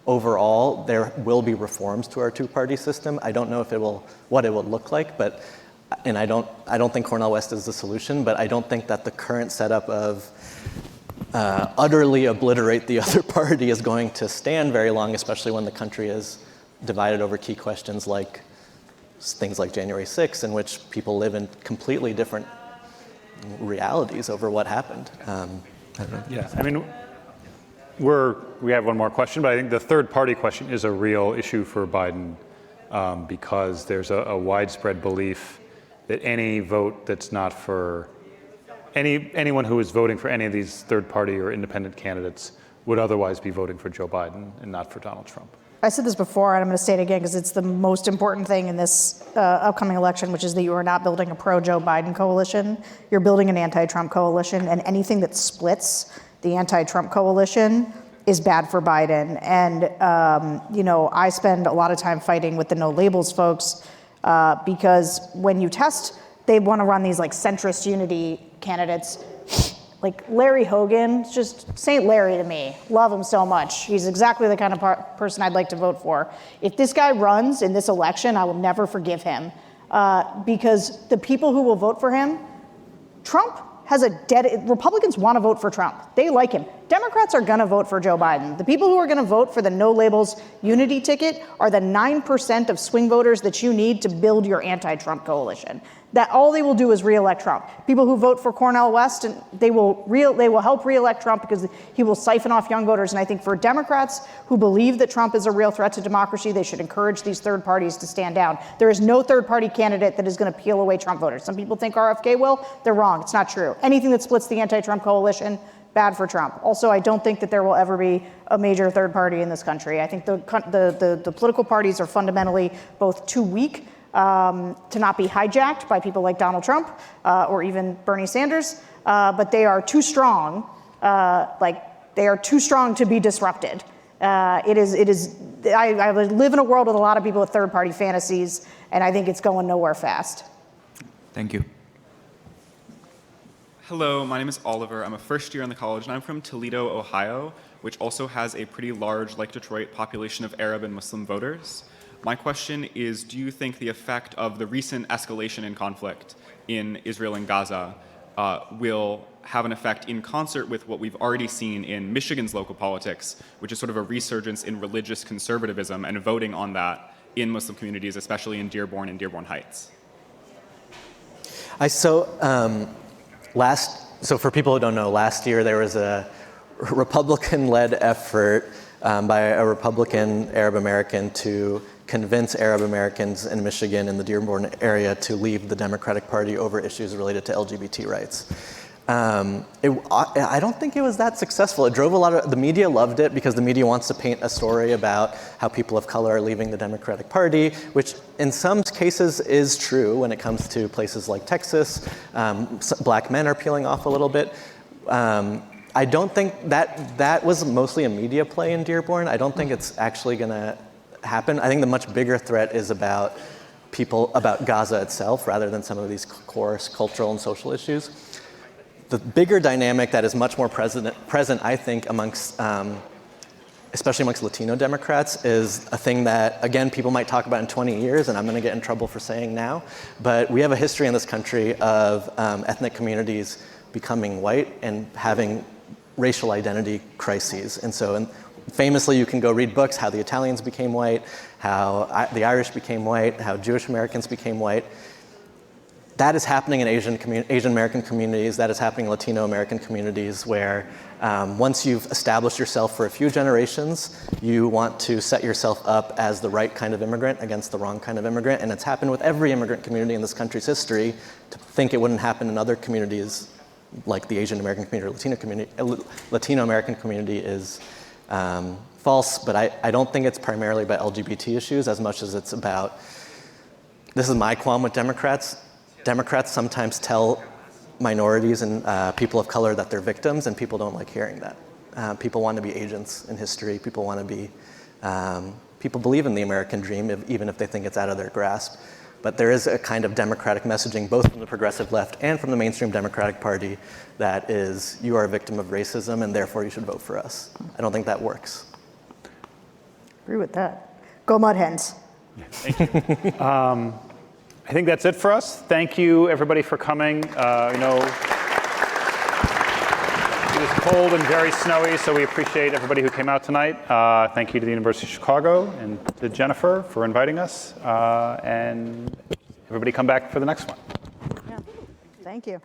[SPEAKER 4] overall there will be reforms to our two-party system. I don't know if what it will look like, and I don't think Cornel West is the solution, but I don't think that the current setup of utterly obliterate the other party is going to stand very long, especially when the country is divided over key questions like things like January 6th, in which people live in completely different realities over what happened. I don't know.
[SPEAKER 2] Yeah, I mean, we have one more question, but I think the third party question is a real issue for Biden because there's a widespread belief that any vote that's not for anyone who is voting for any of these third party or independent candidates would otherwise be voting for Joe Biden and not for Donald Trump.
[SPEAKER 3] I said this before, and I'm going to say it again because it's the most important thing in this upcoming election, which is that you are not building a pro-Joe Biden coalition. You're building an anti-Trump coalition, and anything that splits the anti-Trump coalition is bad for Biden. And, I spend a lot of time fighting with the no labels folks because when you test, they want to run these like centrist unity candidates. Like Larry Hogan, just St. Larry to me. Love him so much. He's exactly the kind of person I'd like to vote for. If this guy runs in this election, I will never forgive him because the people who will vote for him, Trump has Republicans want to vote for Trump. They like him. Democrats are going to vote for Joe Biden. The people who are going to vote for the no labels unity ticket are the 9% of swing voters that you need to build your anti-Trump coalition. That all they will do is reelect Trump. People who vote for Cornel West, and they will help reelect Trump because he will siphon off young voters. And I think for Democrats who believe that Trump is a real threat to democracy, they should encourage these third parties to stand down. There is no third party candidate that is going to peel away Trump voters. Some people think RFK will. They're wrong. It's not true. Anything that splits the anti-Trump coalition, bad for Trump. Also, I don't think that there will ever be a major third party in this country. I think the political parties are fundamentally both too weak to not be hijacked by people like Donald Trump or even Bernie Sanders, but they are too strong. They are too strong to be disrupted. I live in a world with a lot of people with third-party fantasies, and I think it's going nowhere fast.
[SPEAKER 11] Thank you.
[SPEAKER 12] Hello, my name is Oliver. I'm a first year in the college, and I'm from Toledo, Ohio, which also has a pretty large, like Detroit, population of Arab and Muslim voters. My question is, do you think the effect of the recent escalation in conflict in Israel and Gaza will have an effect in concert with what we've already seen in Michigan's local politics, which is sort of a resurgence in religious conservatism and voting on that in Muslim communities, especially in Dearborn and Dearborn Heights?
[SPEAKER 4] So for people who don't know, last year there was a Republican-led effort by a Republican Arab American to convince Arab Americans in Michigan in the Dearborn area to leave the Democratic Party over issues related to LGBT rights. I don't think it was that successful. It drove the media loved it because the media wants to paint a story about how people of color are leaving the Democratic Party, which in some cases is true when it comes to places like Texas. Black men are peeling off a little bit. I don't think that was mostly a media play in Dearborn. I don't think it's actually going to happen. I think the much bigger threat is about Gaza itself rather than some of these core cultural and social issues. The bigger dynamic that is much more present, I think, especially amongst Latino Democrats, is a thing that, again, people might talk about in 20 years, and I'm going to get in trouble for saying now, but we have a history in this country of ethnic communities becoming white and having racial identity crises. And so famously, you can go read books, how the Italians became white, how the Irish became white, how Jewish Americans became white. That is happening in Asian American communities, that is happening in Latino American communities, where once you've established yourself for a few generations, you want to set yourself up as the right kind of immigrant against the wrong kind of immigrant. And it's happened with every immigrant community in this country's history. To think it wouldn't happen in other communities like the Asian American community or Latino American community is false, but I don't think it's primarily about LGBT issues as much as it's about, this is my qualm with Democrats. Democrats sometimes tell minorities and people of color that they're victims, and people don't like hearing that. People want to be agents in history. People want to be, people believe in the American dream, even if they think it's out of their grasp. But there is a kind of democratic messaging, both from the progressive left and from the mainstream Democratic Party, that is, you are a victim of racism, and therefore you should vote for us. I don't think that works.
[SPEAKER 3] Agree with that. Go Mud Hens.
[SPEAKER 2] Thank you. I think that's it for us. Thank you, everybody, for coming. I know it was cold and very snowy, so we appreciate everybody who came out tonight. Thank you to the University of Chicago and to Jennifer for inviting us. And everybody come back for the next one.
[SPEAKER 3] Yeah. Thank you.